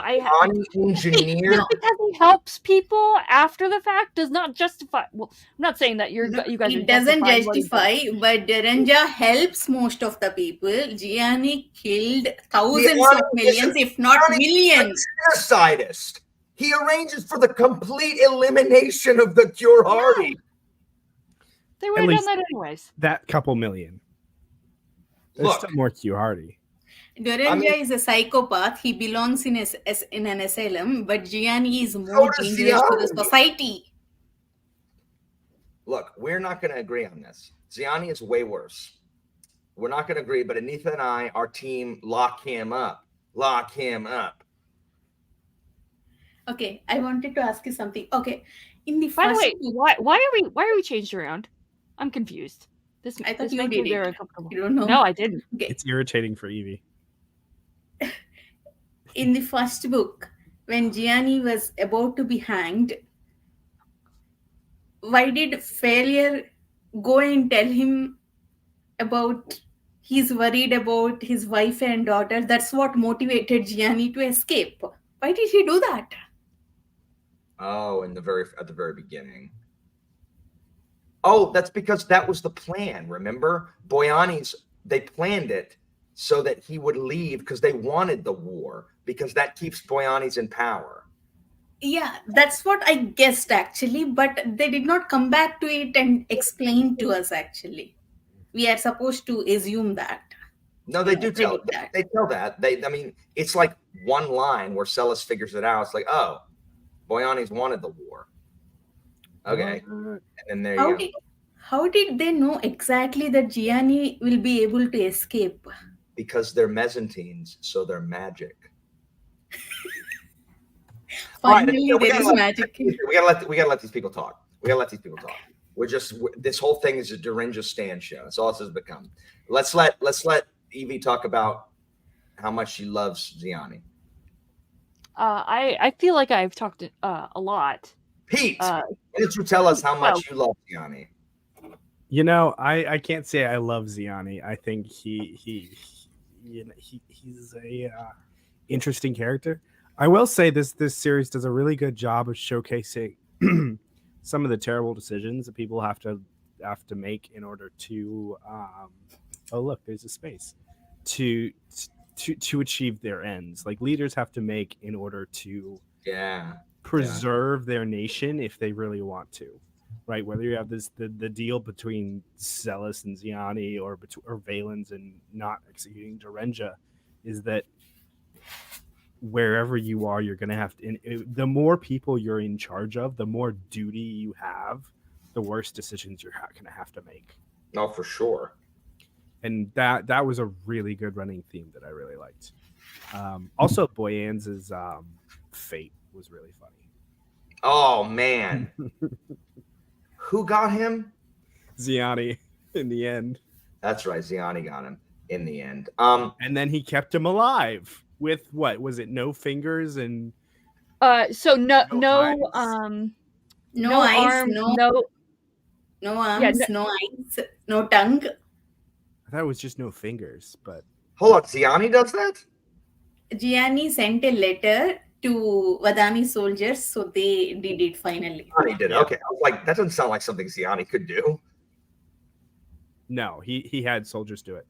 Engineer. Just because he helps people after the fact does not justify. Well, I'm not saying that you guys. It doesn't justify, but Dorenja helps most of the people. Gianni killed thousands of millions, if not millions. A sadist. He arranges for the complete elimination of the Cure Hardy. They would have done that anyways. That couple million. There's still more Q Hardy. Dorenja is a psychopath. He belongs in an asylum, but Gianni is more dangerous to the society. Look, we're not going to agree on this. Gianni is way worse. We're not going to agree, but Anitha and I, our team, lock him up. Lock him up. Okay, I wanted to ask you something. Okay, in the By the way, why are we changed around? I'm confused. I thought you did it. You don't know? No, I didn't. Okay. It's irritating for Evie. In the first book, when Gianni was about to be hanged, why did Failure go and tell him about he's worried about his wife and daughter? That's what motivated Gianni to escape. Why did he do that? Oh, at the very beginning. Oh, that's because that was the plan. Remember, they planned it so that he would leave because they wanted the war, because that keeps Boyanis in power. Yeah, that's what I guessed actually, but they did not come back to it and explain to us actually. We are supposed to assume that. No, they do tell that. They tell that. I mean, it's like one line where Celis figures it out. It's like, oh, Boyanis wanted the war. Okay. And then there you go. How did they know exactly that Gianni will be able to escape? Because they're mezzanines, so they're magic. Finally, there is magic. We gotta let these people talk. This whole thing is a Dorenja Stan show. That's all this has become. Let's let Evie talk about how much she loves Gianni. I feel like I've talked a lot. Pete, why did you tell us how much you love Gianni? I can't say I love Gianni. I think he's a interesting character. I will say this series does a really good job of showcasing some of the terrible decisions that people have to make in order to oh look, there's a space to achieve their ends. Like leaders have to make in order to preserve their nation if they really want to. Right, whether you have the deal between Celis and Gianni or Valens and not executing Dorenja, is that wherever you are, you're going to have to. The more people you're in charge of, the more duty you have, the worse decisions you're going to have to make. No, for sure. And that was a really good running theme that I really liked. Also, Boyans's fate was really funny. Oh man. Who got him? Gianni in the end. That's right. Gianni got him in the end. And then he kept him alive with what was it? No fingers and no arms, no arms, no eyes, no tongue. I thought it was just no fingers, but hold on, Gianni does that? Gianni sent a letter to Vadani soldiers, so they did it finally. Gianni did it. Okay, I was like, that doesn't sound like something Gianni could do. No, he had soldiers do it,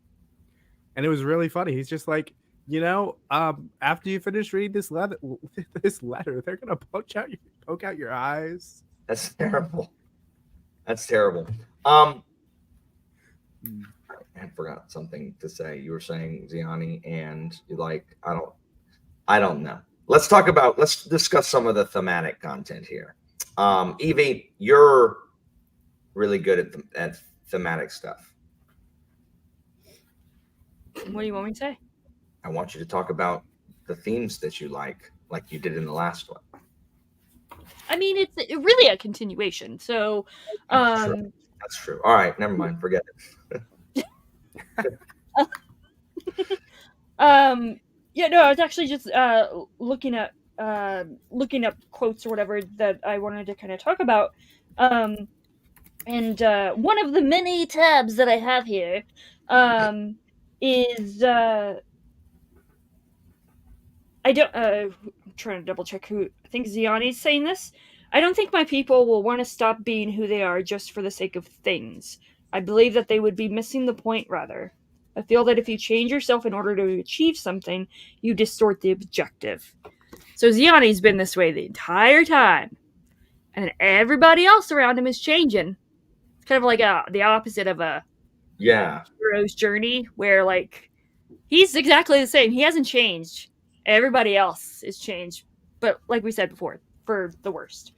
and it was really funny. He's just like, After you finish reading this letter, they're gonna poke out your eyes. That's terrible. That's terrible. I had forgot something to say. You were saying Ziani, and you like I don't know. Let's discuss some of the thematic content here. Evie, you're really good at thematic stuff. What do you want me to say? I want you to talk about the themes that you like you did in the last one. I mean, it's really a continuation. So, That's true. All right, never mind. Forget it. Yeah, no, I was actually just looking up quotes or whatever that I wanted to kind of talk about. And one of the many tabs that I have here is I don't. I'm trying to double check who. I think Ziani's saying this. I don't think my people will want to stop being who they are just for the sake of things. I believe that they would be missing the point, rather. I feel that if you change yourself in order to achieve something, you distort the objective. So Ziani's been this way the entire time. And everybody else around him is changing. It's kind of like the opposite of a hero's journey, where, like, he's exactly the same. He hasn't changed. Everybody else is changed. But like we said before, for the worst.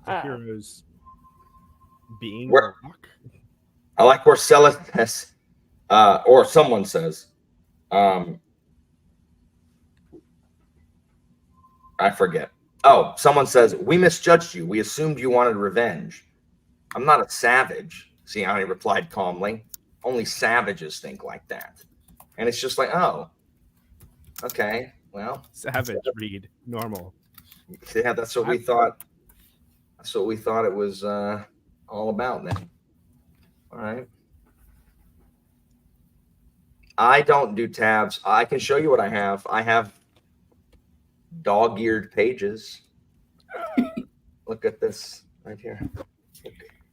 The heroes being Where- rock. I like where Celis has, or someone says, I forget. Oh, someone says, we misjudged you. We assumed you wanted revenge. I'm not a savage, Ziani replied calmly. Only savages think like that. And it's just like, oh, okay, well. Savage, read, normal. Yeah, that's what we thought. That's what we thought it was all about then. All right. I don't do tabs. I can show you what I have. I have dog-eared pages. Look at this right here.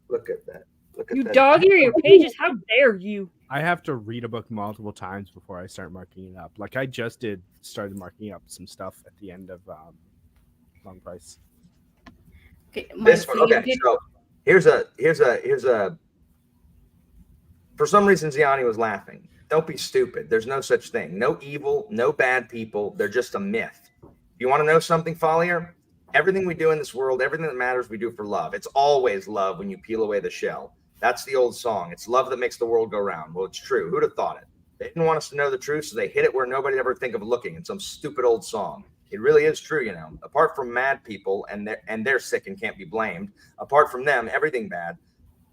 Look at that. Look at You that. dog-ear your pages? How dare you? I have to read a book multiple times before I start marking it up. Like I just started marking up some stuff at the end of Long Price. Okay, This one, okay. So here's a. For some reason, Ziani was laughing. Don't be stupid. There's no such thing. No evil, no bad people. They're just a myth. You want to know something, Follier? Everything we do in this world, everything that matters, we do for love. It's always love when you peel away the shell. That's the old song. It's love that makes the world go round. Well, it's true. Who'd have thought it? They didn't want us to know the truth, so they hid it where nobody ever think of looking in some stupid old song. It really is true, you know. Apart from mad people, and they're sick and can't be blamed. Apart from them, everything bad.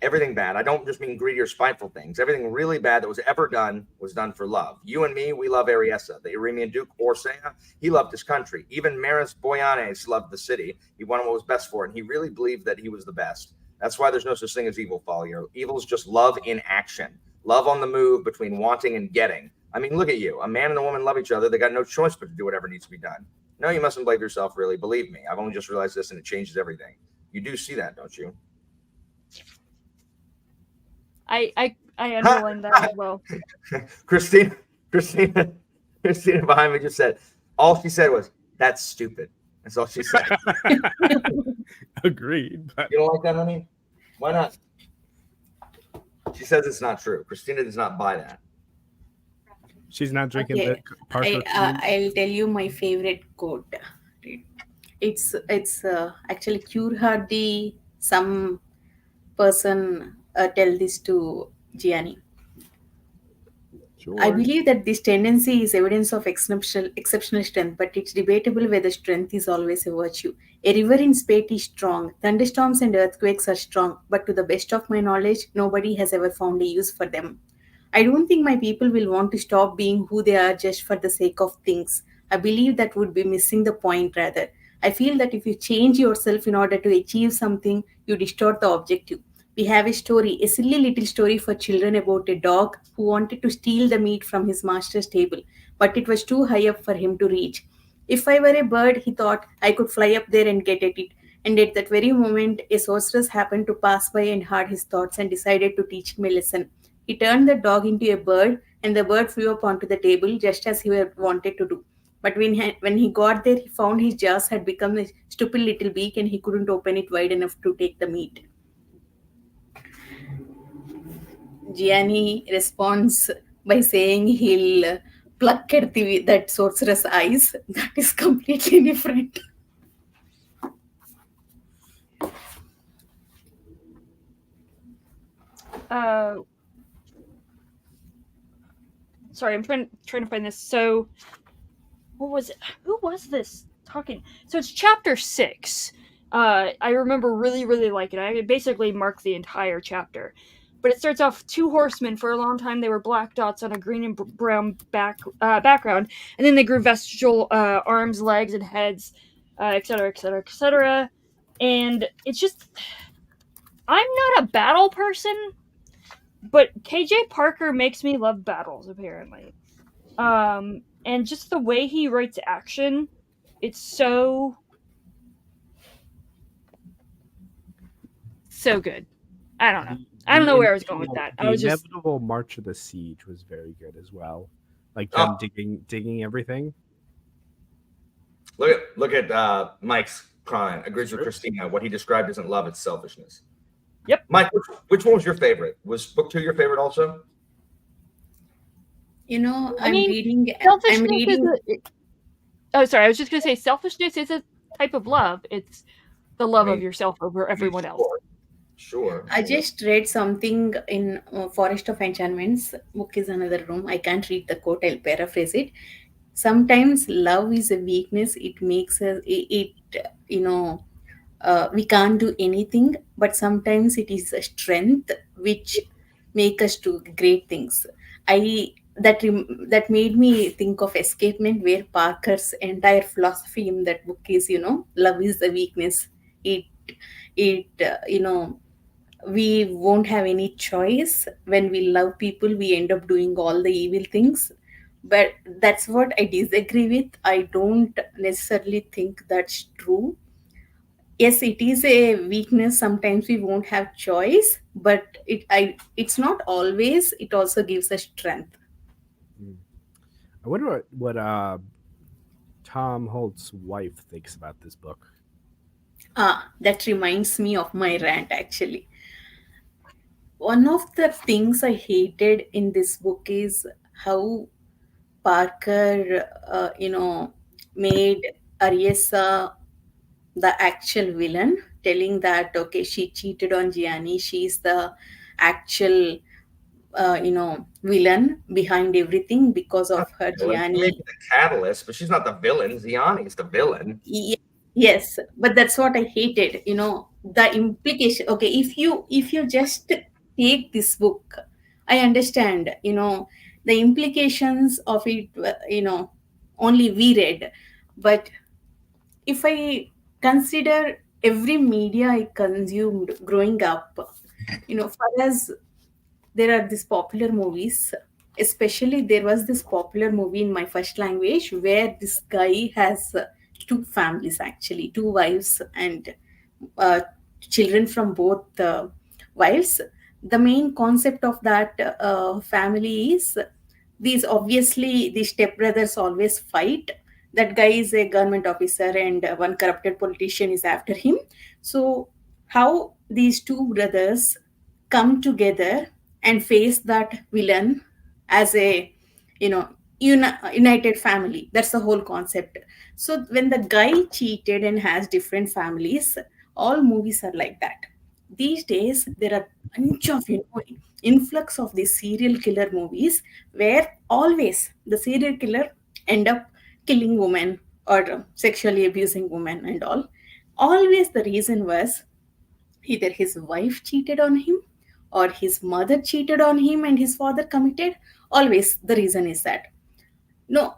Everything bad. I don't just mean greedy or spiteful things. Everything really bad that was ever done was done for love. You and me, we love Ariessa. The Iremian Duke Orsea, he loved his country. Even Maris Boyanes loved the city. He wanted what was best for it, and he really believed that he was the best. That's why there's no such thing as evil, Follier. Evil is just love in action. Love on the move between wanting and getting. I mean, look at you. A man and a woman love each other. They got no choice but to do whatever needs to be done. No, you mustn't blame yourself, really. Believe me. I've only just realized this, and it changes everything. You do see that, don't you? I underlined that as well. Christina behind me just said, all she said was, that's stupid. That's all she said. Agreed. But You don't like that, honey? Why not? She says it's not true. Christina does not buy that. she's not drinking Okay. the Parker. I'll tell you my favorite quote. It's actually Cure Hardy. Some person tell this to Gianni. Sure. I believe that this tendency is evidence of exceptional strength, but it's debatable whether strength is always a virtue. A river in spate is strong. Thunderstorms and earthquakes are strong, but to the best of my knowledge, nobody has ever found a use for them. I don't think my people will want to stop being who they are just for the sake of things. I believe that would be missing the point rather. I feel that if you change yourself in order to achieve something, you distort the objective. We have a story, a silly little story for children about a dog who wanted to steal the meat from his master's table, but it was too high up for him to reach. If I were a bird, he thought, I could fly up there and get at it. And at that very moment, a sorceress happened to pass by and heard his thoughts and decided to teach him a lesson. He turned the dog into a bird, and the bird flew up onto the table just as he had wanted to do. But when he got there, he found his jaws had become a stupid little beak and he couldn't open it wide enough to take the meat. Gianni responds by saying he'll pluck at that sorcerer's eyes. That is completely different. Uh, sorry, I'm trying to find this. So, what was it? Who was this talking? So it's chapter 6. I remember really liking it. I basically marked the entire chapter. But it starts off two horsemen. For a long time, they were black dots on a green and brown background, and then they grew vestigial arms, legs, and heads, etc., etc., etc. And it's just, I'm not a battle person, but KJ Parker makes me love battles, apparently. And just the way he writes action, it's so good. I don't know. I don't know where I was going with that. I was The just inevitable March of the Siege was very good as well. Like Oh. them digging everything. Look at Mike's comment. Agrees with Christina. What he described isn't love; it's selfishness. Yep. Mike, which one was your favorite? Was book 2 your favorite also? You know, I mean, selfishness is oh, sorry. I was just gonna say selfishness is a type of love. It's the love of yourself over everyone else. Sure. I just read something in Forest of Enchantments. Book is another room. I can't read the quote. I'll paraphrase it. Sometimes love is a weakness. It makes us we can't do anything. But sometimes it is a strength which make us do great things. That made me think of Escapement, where Parker's entire philosophy in that book is, love is the weakness. It we won't have any choice. When we love people, we end up doing all the evil things. But that's what I disagree with. I don't necessarily think that's true. Yes, it is a weakness. Sometimes we won't have choice, but it's not always. It also gives us strength. I wonder what Tom Holt's wife thinks about this book. That reminds me of my rant, actually. One of the things I hated in this book is how Parker, made Ariesa the actual villain, telling that, okay, she cheated on Gianni, she's the actual, villain behind everything because of her Gianni. Maybe the catalyst, but she's not the villain. Ziani is the villain. Yes, but that's what I hated. The implication. Okay, if you just take this book, I understand. The implications of it. Only we read, but if I consider every media I consumed growing up, for us there are these popular movies. Especially there was this popular movie in my first language where this guy has two families, actually two wives and uh, children from both wives. The main concept of that family is, these stepbrothers always fight. That guy is a government officer and one corrupted politician is after him. So how these two brothers come together and face that villain as a united family. That's the whole concept. So when the guy cheated and has different families, all movies are like that. These days there are bunch of influx of these serial killer movies where always the serial killer end up killing women or sexually abusing women and all. Always the reason was either his wife cheated on him or his mother cheated on him and his father committed. Always the reason is that. No,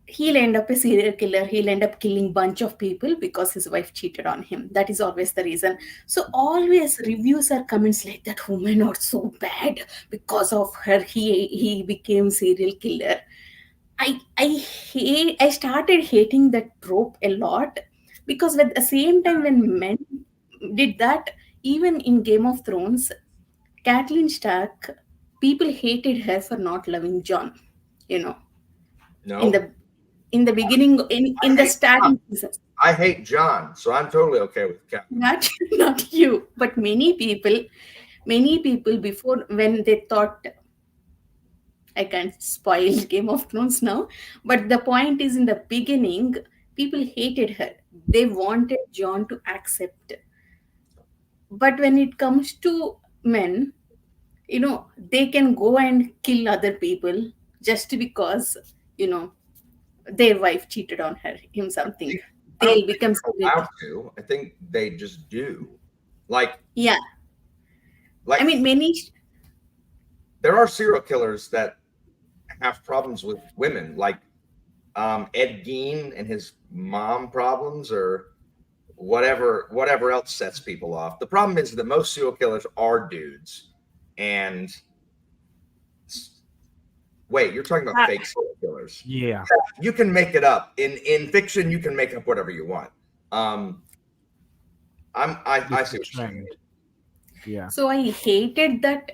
he'll end up a serial killer. He'll end up killing bunch of people because his wife cheated on him. That is always the reason. So always reviews or comments like that women are so bad because of her. He became serial killer. I started hating that trope a lot, because at the same time when men did that, even in Game of Thrones, Catelyn Stark people hated her for not loving John. You know, in No, the in the beginning, in I the hate John. starting seasons. I hate John, so I'm totally okay with Captain. Not not you, but many people before, when they thought, I can't spoil Game of Thrones now, but the point is, in the beginning, people hated her. They wanted John to accept. But when it comes to men, they can go and kill other people just because, you know, their wife cheated on him something. I don't They'll think become they're serial. allowed to. I think they just do. Like, Yeah. I mean, many. there are serial killers that have problems with women, like Ed Gein and his mom problems, or whatever else sets people off. The problem is that most serial killers are dudes. And wait, you're talking about fake serial killers? Yeah. You can make it up in fiction. You can make up whatever you want. I see what you're saying. Yeah. So I hated that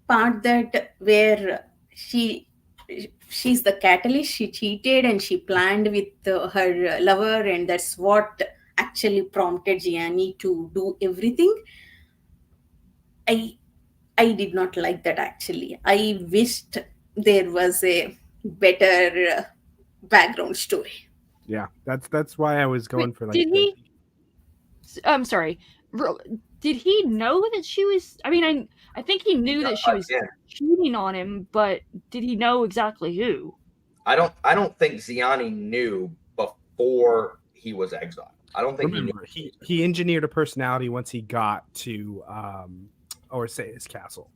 part, that where she's the catalyst. She cheated and she planned with her lover, and that's what actually prompted Gianni to do everything. I i did not like that. Actually, I wished there was a better background story. Yeah. That's why I was going Wait, for like did he? I'm sorry. Did he know that she was? I mean, I think he knew that she was cheating on him, but did he know exactly who? I don't think Ziani knew before he was exiled. I don't think Remember, he engineered a personality once he got to Orsea's castle.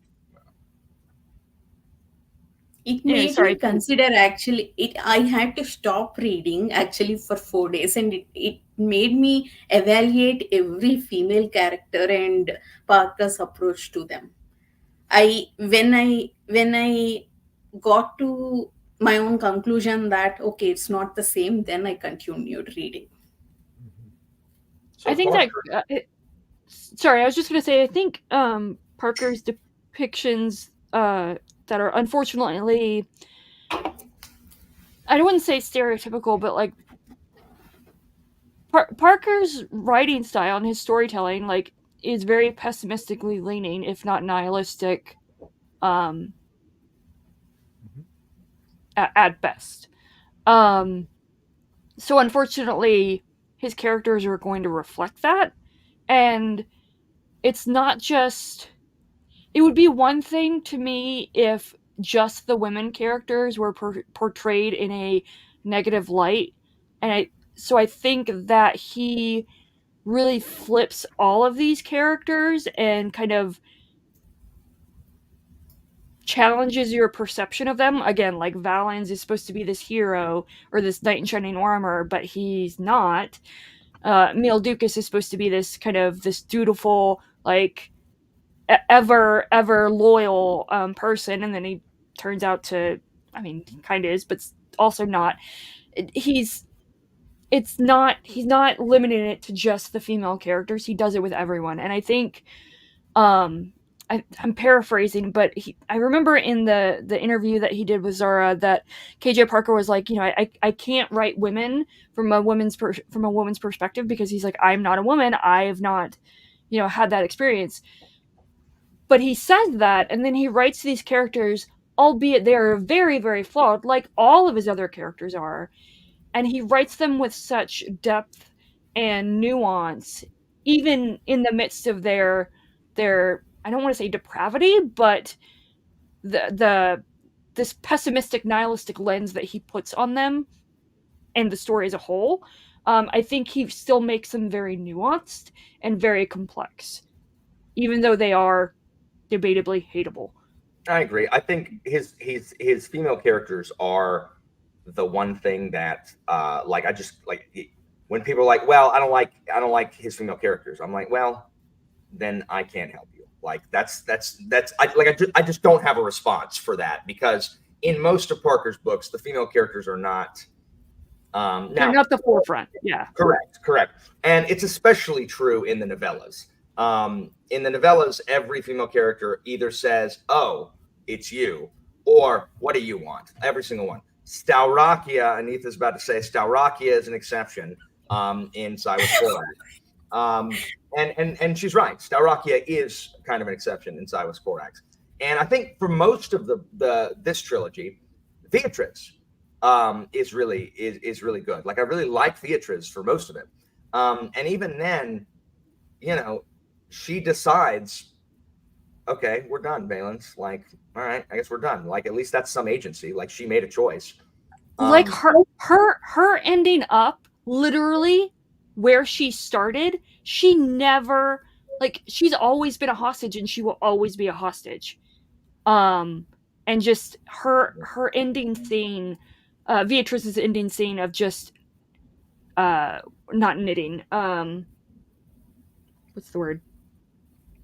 It made me consider, actually, I had to stop reading actually for 4 days, and it made me evaluate every female character and Parker's approach to them. When I got to my own conclusion that okay, it's not the same, then I continued reading. So I think that sorry, I was just going to say, I think Parker's depictions that are unfortunately, I wouldn't say stereotypical, but like Parker's writing style and his storytelling like is very pessimistically leaning, if not nihilistic, at best. So unfortunately, his characters are going to reflect that, and it's not just. It would be one thing to me if just the women characters were portrayed in a negative light, and I think that he really flips all of these characters and kind of challenges your perception of them. Again, like Valens is supposed to be this hero or this knight in shining armor, but he's not. Emil Dukas is supposed to be this kind of this dutiful, like ever loyal person, and then he turns out to, I mean, he kind of is, but also not. He's not limiting it to just the female characters. He does it with everyone, and I think I'm paraphrasing, but I remember in the interview that he did with Zara that KJ Parker was like, I can't write women from a woman's perspective, because he's like, I'm not a woman, I have not had that experience. But he says that, and then he writes these characters, albeit they're very, very flawed, like all of his other characters are, and he writes them with such depth and nuance, even in the midst of their I don't want to say depravity, but this pessimistic, nihilistic lens that he puts on them and the story as a whole. I think he still makes them very nuanced and very complex, even though they are debatably hateable. I agree. I think his female characters are the one thing that like I just like when people are like, well, I don't like his female characters. I'm like, well, then I can't help you. Like that's I just don't have a response for that, because in most of Parker's books, the female characters are not they're not the forefront. Yeah. Correct. And it's especially true in the novellas. In the novellas, every female character either says, oh, it's you. Or what do you want? Every single one. Staurakia, Anitha's about to say, Staurakia is an exception in Cywus Corax. And she's right. Staurakia is kind of an exception in Cywus Corax. And I think for most of this trilogy, Beatrice is really good. Like I really like Beatrice for most of it. And even then, you know, she decides, okay, we're done, Valence. Like, all right, I guess we're done. Like, at least that's some agency. Like, she made a choice. Like her ending up literally where she started. She never, like, she's always been a hostage, and she will always be a hostage. And just her ending scene, Beatrice's ending scene of just not knitting. What's the word?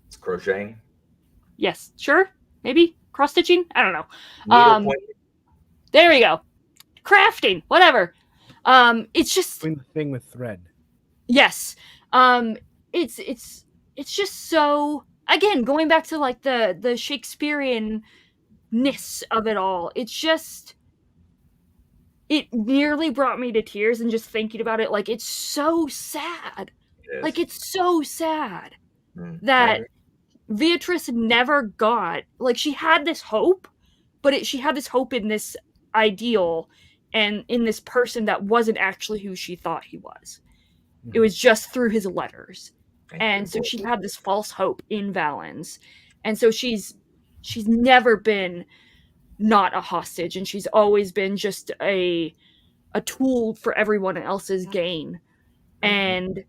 It's crocheting. Yes, sure, maybe cross stitching. I don't know. Needlepoint. There we go. Crafting, whatever. It's just Doing the thing with thread. yes. It's just so, again, going back to like the Shakespearean-ness of it all. It's just, it nearly brought me to tears, and just thinking about it, like, it's so sad. Like, it's so sad that Beatrice never got, like, she had this hope, but she had this hope in this ideal and in this person that wasn't actually who she thought he was. It was just through his letters. And so she had this false hope in Valens. And so she's never been not a hostage, and she's always been just a tool for everyone else's gain. And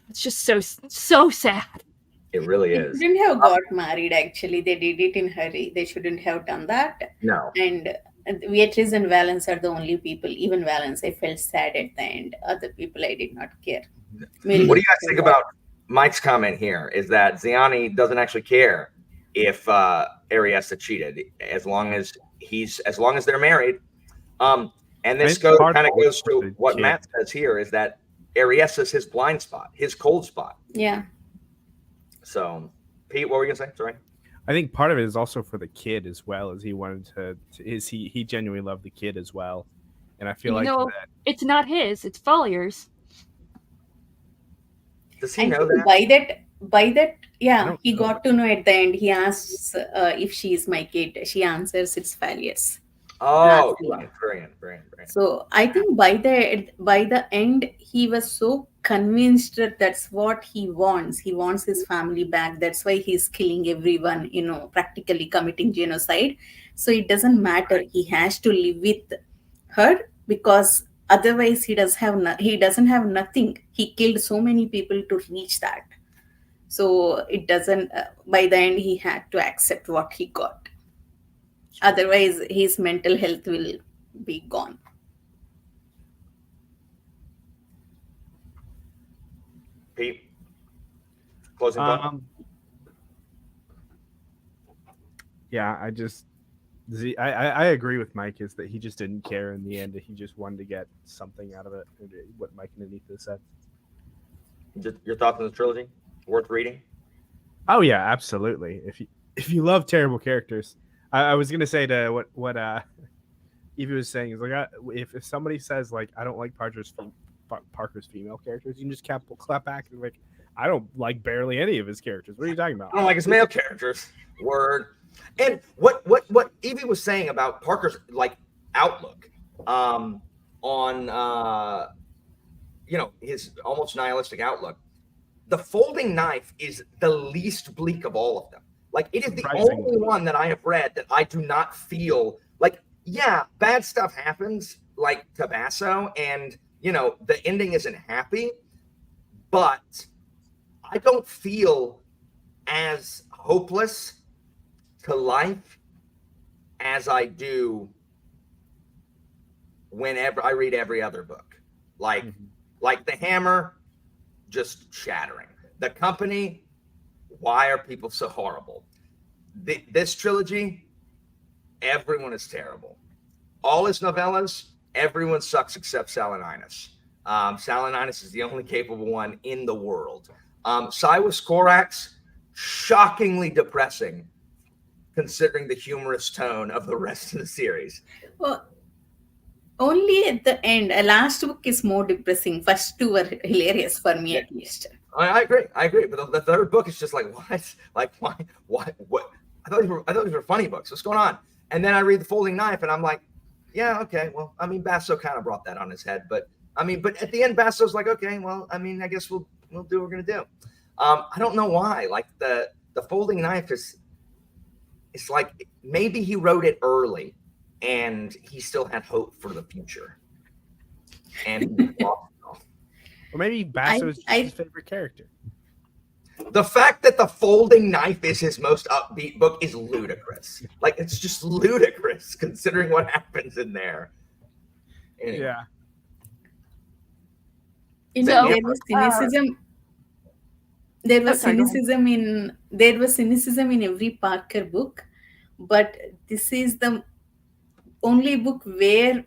it's just so sad. It really They is. shouldn't have got married, actually. They did it in hurry. They shouldn't have done that. No. And Beatrice and Valence are the only people, even Valence, I felt sad at the end. Other people, I did not care. What do you guys think about Mike's comment here? Is that Ziani doesn't actually care if Ariessa cheated, as long as they're married. And this kind of goes to what Matt says here, is that Ariessa's his blind spot, his cold spot. Yeah. So, Pete, what were you gonna say? Sorry. I think part of it is also for the kid as well, as he wanted he genuinely loved the kid as well, and I feel that it's not his, it's Follier's. Does he know that? By that, yeah, he got to know at the end. He asks if she is my kid. She answers it's Fallius. Oh, brilliant. So I think by the end, he was so convinced that that's what he wants. He wants his family back. That's why he's killing everyone, practically committing genocide. So it doesn't matter. He has to live with her, because otherwise he doesn't have nothing. He killed so many people to reach that. So it doesn't. By the end, he had to accept what he got. Otherwise, his mental health will be gone. Pete, closing thought. Yeah, I agree with Mike, is that he just didn't care in the end. He just wanted to get something out of it. What Mike and Anitha said. Your thoughts on the trilogy? Worth reading? Oh yeah, absolutely. If you love terrible characters, I was gonna say to what Evie was saying is, like, if somebody says, like, I don't like Parker's female characters, you can just clap back and, like, I don't like barely any of his characters. What are you talking about? I don't like his male characters. Word. And what Evie was saying about Parker's, like, outlook on his almost nihilistic outlook. The folding knife is the least bleak of all of them. Like, it is the only one that I have read that I do not feel like, yeah, bad stuff happens, like Tabasso, and, the ending isn't happy, but I don't feel as hopeless to life as I do whenever I read every other book. Like The Hammer, just shattering. The Company, why are people so horrible? This trilogy, everyone is terrible. All his novellas, everyone sucks except Saturninus. Saturninus is the only capable one in the world. Cywus Corax, shockingly depressing considering the humorous tone of the rest of the series. Well, only at the end. Last book is more depressing. First two were hilarious for me, at least. I agree. But the third book is just like, what? Like, why? What? I thought these were funny books. What's going on? And then I read The Folding Knife, and I'm like, yeah, okay. Well, I mean, Basso kind of brought that on his head, but at the end, Basso's like, okay, well, I mean, I guess we'll do what we're gonna do. I don't know why. Like the Folding Knife is, it's like maybe he wrote it early, and he still had hope for the future. And or maybe Basso is his favorite character. The fact that The Folding Knife is his most upbeat book is ludicrous. Like, it's just ludicrous considering what happens in there. Anyway. Yeah. You know, there was cynicism. There was cynicism in every Parker book, but this is the only book where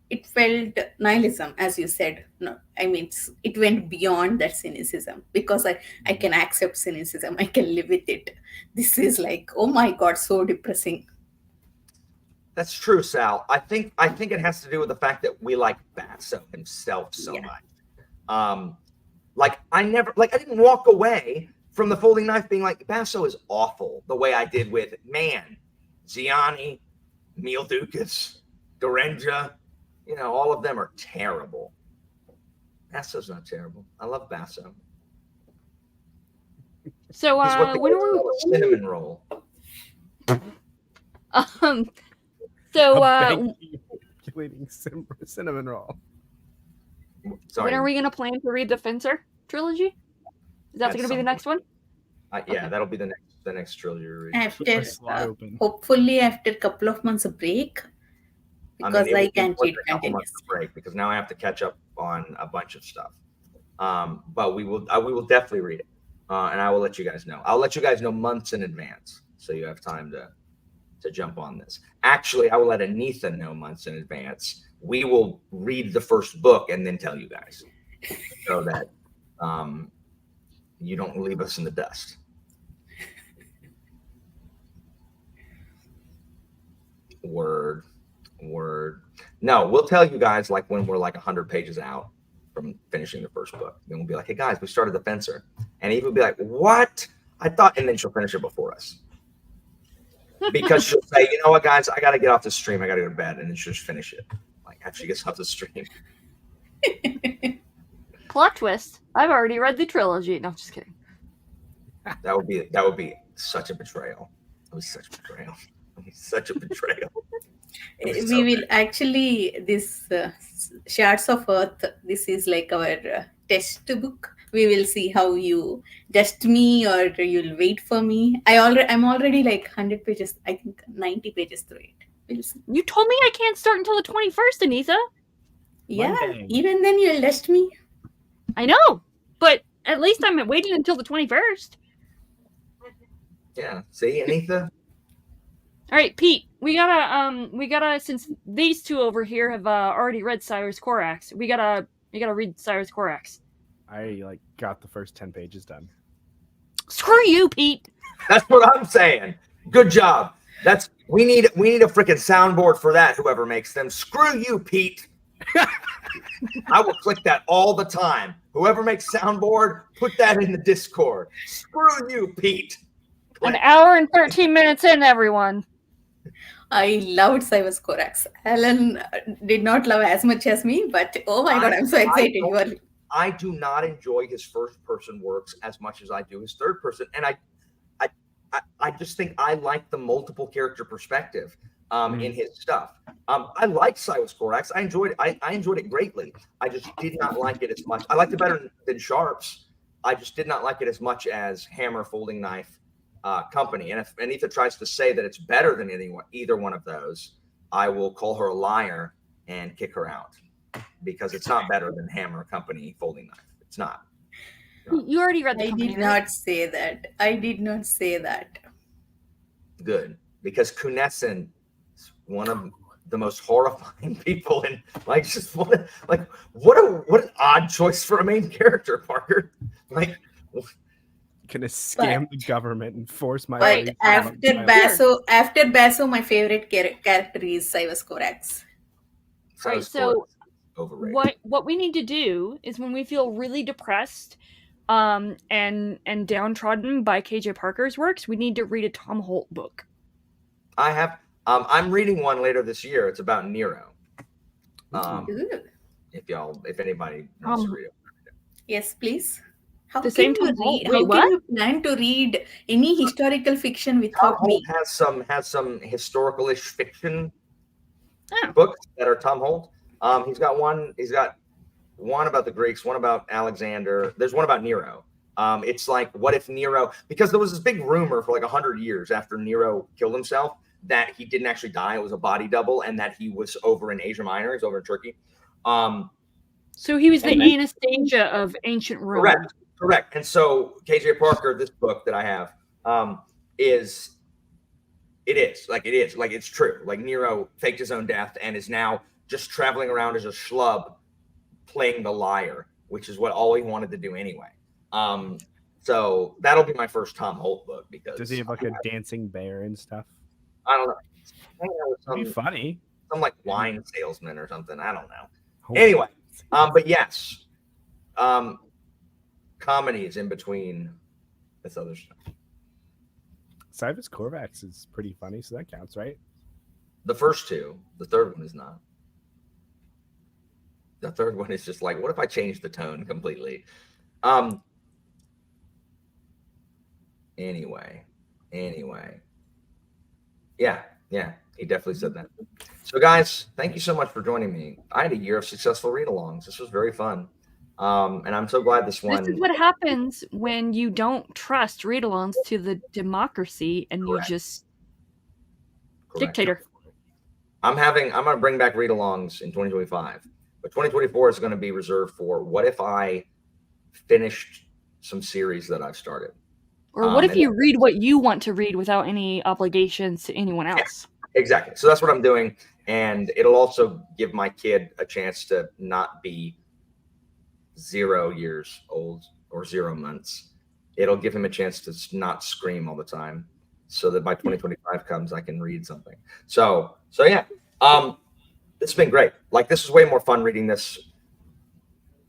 it felt nihilism, as you said. No, I mean, it went beyond that cynicism, because I can accept cynicism. I can live with it. This is like, oh my God, so depressing. That's true, Sal. I think it has to do with the fact that we like Basso himself so much. I didn't walk away from The Folding Knife being like, Basso is awful, the way I did with Ziani, Neil Dukas, Dorenja. You know, all of them are terrible. Basso's not terrible. I love Basso. So He's what they when call a cinnamon roll. Cinnamon roll. Sorry. When are we going to plan to read the Fencer trilogy? Is that going to be the next one? Yeah, that'll be the next trilogy read. After hopefully after a couple of months of break, because I can't read continuously. Break because now I have to catch up on a bunch of stuff. But I will definitely read it, and I will let you guys know. I'll let you guys know months in advance, so you have time to jump on this. Actually, I will let Anitha know months in advance. We will read the first book and then tell you guys, so that you don't leave us in the dust. Word. No, we'll tell you guys like when we're like 100 pages out from finishing the first book. Then we'll be like, hey guys, we started The Fencer. And Evie will be like, what? I thought, and then she'll finish it before us. Because she'll say, you know what, guys, I got to get off the stream. I got to go to bed. And then she'll just finish it. Like after she gets off the stream. Plot twist. I've already read the trilogy. No, I'm just kidding. That would be such a betrayal. It was such a betrayal. Such a betrayal. We will actually, this Shards of Earth, this is like our test book. We will see how you test me or you'll wait for me. I'm already like 100 pages, I think 90 pages through it. We'll see. You told me I can't start until the 21st, Anitha. Yeah, even then you'll test me. I know, but at least I'm waiting until the 21st. Yeah, see, Anitha? All right, Pete, we gotta, since these two over here have already read Cyrus Corax, we gotta read Cyrus Corax. I got the first 10 pages done. Screw you, Pete. That's what I'm saying. Good job. We need a freaking soundboard for that. Whoever makes them. Screw you, Pete. I will click that all the time. Whoever makes soundboard, put that in the Discord. Screw you, Pete. An hour and 13 minutes in, everyone. I loved Cyrus Corax. Alan did not love as much as me, but oh my God, I'm so excited. I do not enjoy his first-person works as much as I do his third-person, and I just think I like the multiple character perspective in his stuff. I like Cyrus Corax. I enjoyed it greatly. I just did not like it as much. I liked it better than Sharps. I just did not like it as much as Hammer, Folding Knife, Company. And if Anitha tries to say that it's better than either one of those, I will call her a liar and kick her out, because it's not better than Hammer, Company, Folding Knife. It's not. You already read the Company. I did not say that. I did not say that. Good, because Kunessen is one of the most horrifying people, and just what an odd choice for a main character, Parker. Gonna scam the government and force my But way after Basso, my favorite character is Cyrus Corax. Right, Cyrus so Corax is overrated. what we need to do is when we feel really depressed and downtrodden by KJ Parker's works, we need to read a Tom Holt book. I have. I'm reading one later this year. It's about Nero. Ooh. If anybody wants to read it. Yes, please. How The can same you Tom Holt? read? Wait, How what? can you plan to read any historical fiction Tom without Holt me? has some historical-ish fiction Oh. books that are Tom Holt. He's got one about the Greeks, one about Alexander. There's one about Nero. It's like, what if Nero? Because there was this big rumor for like 100 years after Nero killed himself that he didn't actually die. It was a body double, and that he was over in Asia Minor. He's over in Turkey. So he was the Anastasia of ancient Rome. Correct. And so KJ Parker, this book that I have, it's true. Like Nero faked his own death and is now just traveling around as a schlub playing the liar, which is what all he wanted to do anyway. So that'll be my first Tom Holt book. Because does he have like a dancing bear and stuff? I don't know. It'd be funny. Some like wine salesman or something. I don't know. Oh. Anyway, but yes, comedies in between this other stuff. Cyrus Corvax is pretty funny, so that counts, right? The first two. The third one is not. The third one is just like, what if I change the tone completely? Anyway. Yeah, he definitely said that. So guys, thank you so much for joining me. I had a year of successful read-alongs. This was very fun. And I'm so glad this one. This is what happens when you don't trust read-alongs to the democracy and Correct. you just Correct. dictator. I'm going to bring back read-alongs in 2025, but 2024 is going to be reserved for what if I finished some series that I've started. Or what if you read what you want to read without any obligations to anyone else? Exactly. So that's what I'm doing. And it'll also give my kid a chance to not be 0 years old or 0 months. It'll give him a chance to not scream all the time so that by 2025 comes, I can read something. So yeah, it's been great. Like, this is way more fun reading this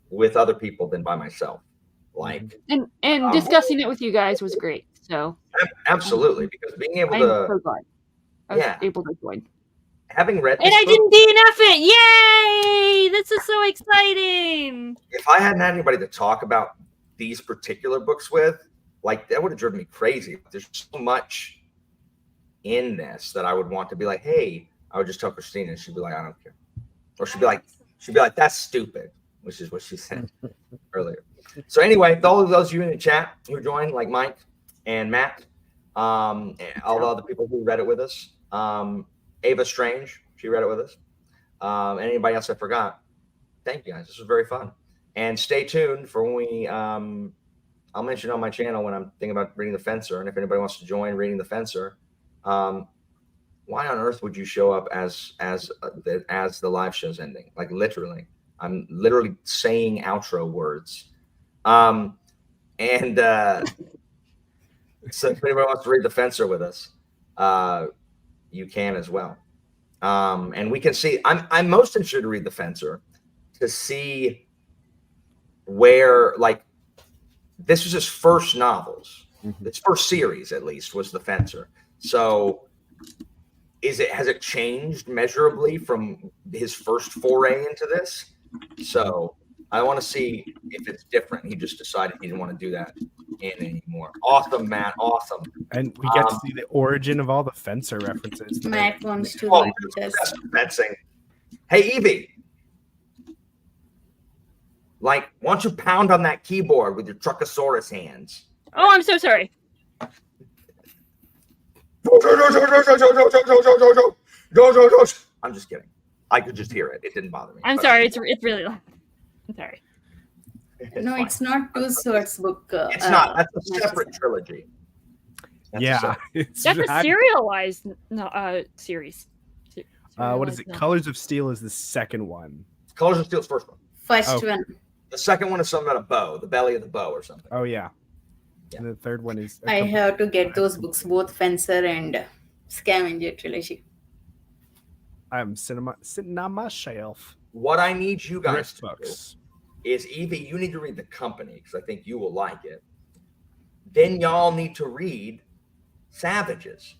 with other people than by myself. Like, and discussing it with you guys was great. So absolutely, because being able I'm to, so glad I was able to join. Having read this And I book, didn't DNF it! Yay! This is so exciting. if I hadn't had anybody to talk about these particular books with, like, that would have driven me crazy. There's so much in this that I would want to be like, hey, I would just tell Christina and she'd be like, I don't care. Or she'd be like, that's stupid, which is what she said earlier. So anyway, all of those of you in the chat who joined, like Mike and Matt, and all the other people who read it with us, Ava Strange, she read it with us. And anybody else I forgot, thank you guys. This was very fun. And stay tuned for when we, I'll mention on my channel when I'm thinking about reading The Fencer. And if anybody wants to join reading The Fencer, why on earth would you show up as the live show's ending? Like, literally, I'm literally saying outro words. So if anybody wants to read The Fencer with us, you can as well. And we can see, I'm most interested to read The Fencer to see where, like, this was his first novels. His first series, at least, was The Fencer. So has it changed measurably from his first foray into this? So I want to see if it's different. He just decided he didn't want to do that anymore. Awesome, Matt. Awesome. And we get to see the origin of all the Fencer references. Matt wants to Oh, read this. fencing. Hey, Evie. Like, why don't you pound on that keyboard with your Truckosaurus hands? Oh, I'm so sorry. I'm just kidding. I could just hear it. It didn't bother me. I'm sorry. It's really loud. I'm sorry. No, it's not Two Swords book. It's not. That's a separate trilogy. That's That's a serialized series. What is it? Colors of Steel is the second one. Colors of Steel's first one. First one. The second one is something about a bow, the belly of the bow or something. Oh, yeah. And the third one is. I have to get those books, both Fencer and Scavenger Trilogy. I'm sitting on my shelf. What I need you guys Thrift to books. do is, Evie, you need to read The Company because I think you will like it. Then y'all need to read Savages.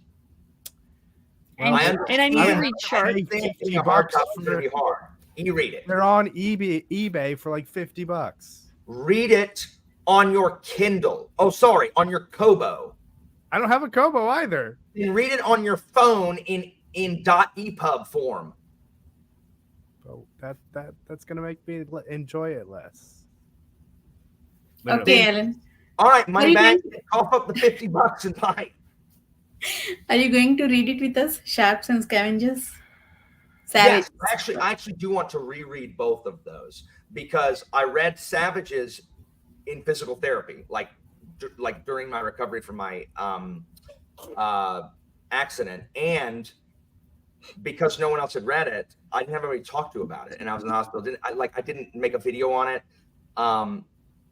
And I need to read Shark. Your hard copy is going to be hard. E-read it. They're on eBay for like $50. Read it on your Kindle. Oh, sorry, on your Kobo. I don't have a Kobo either. You read it on your phone in .epub form. Oh, that's gonna make me enjoy it less. Okay, Alan. All right, money you back. going Cough up the $50 and buy. Are you going to read it with us? Sharks and Scavengers? Yes, Savage. I actually do want to reread both of those because I read Savages in physical therapy, like during my recovery from my accident, and because no one else had read it, I didn't have anybody to talk to about it, and I was in the hospital. I didn't make a video on it,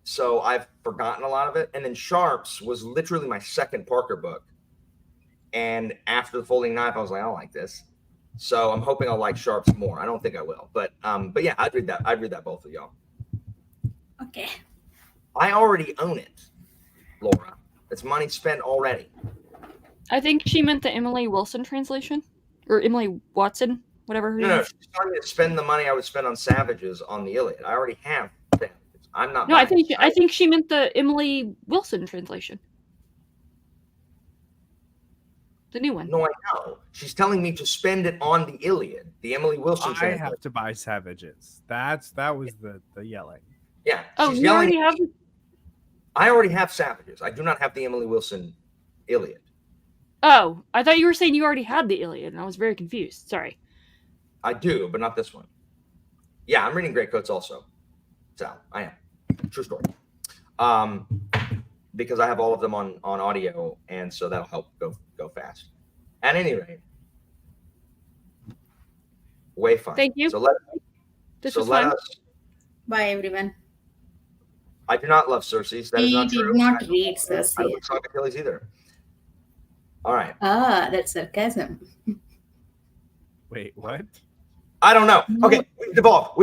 so I've forgotten a lot of it. And then Sharps was literally my second Parker book, and after The Folding Knife, I was like, I don't like this. So I'm hoping I'll like Sharps more. I don't think I will, but yeah, I'd read that. I'd read that both of y'all. Okay. I already own it, Laura. It's money spent already. I think she meant the Emily Wilson translation, or Emily Watson, whatever her name No, is. she's telling me to spend the money I would spend on Savages on the Iliad. I already have Savages. I'm not. No, I buying think she meant the Emily Wilson translation, the new one. No, I know. She's telling me to spend it on the Iliad, the Emily Wilson I translation. have to buy Savages. That was the yelling. Yeah. Oh, she's you yelling already at have. me. I already have Savages. I do not have the Emily Wilson Iliad. Oh, I thought you were saying you already had the Iliad, and I was very confused. Sorry. I do, but not this one. Yeah, I'm reading Greatcoats also. So I am. True story. Because I have all of them on audio, and so that'll help go fast. At any rate, way fun. Thank you. This was fun. Bye, everyone. I do not love Cersei's. That is He not did true. not read I Cersei. don't talk Achilles either. All right. Ah, that's sarcasm. Wait, what? I don't know. Okay, we've devolved.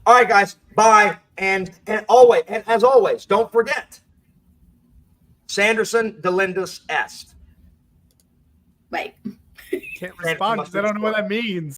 All right, guys. Bye. And as always, don't forget. Sanderson delendus est. Bye. Can't respond because I don't know what that means.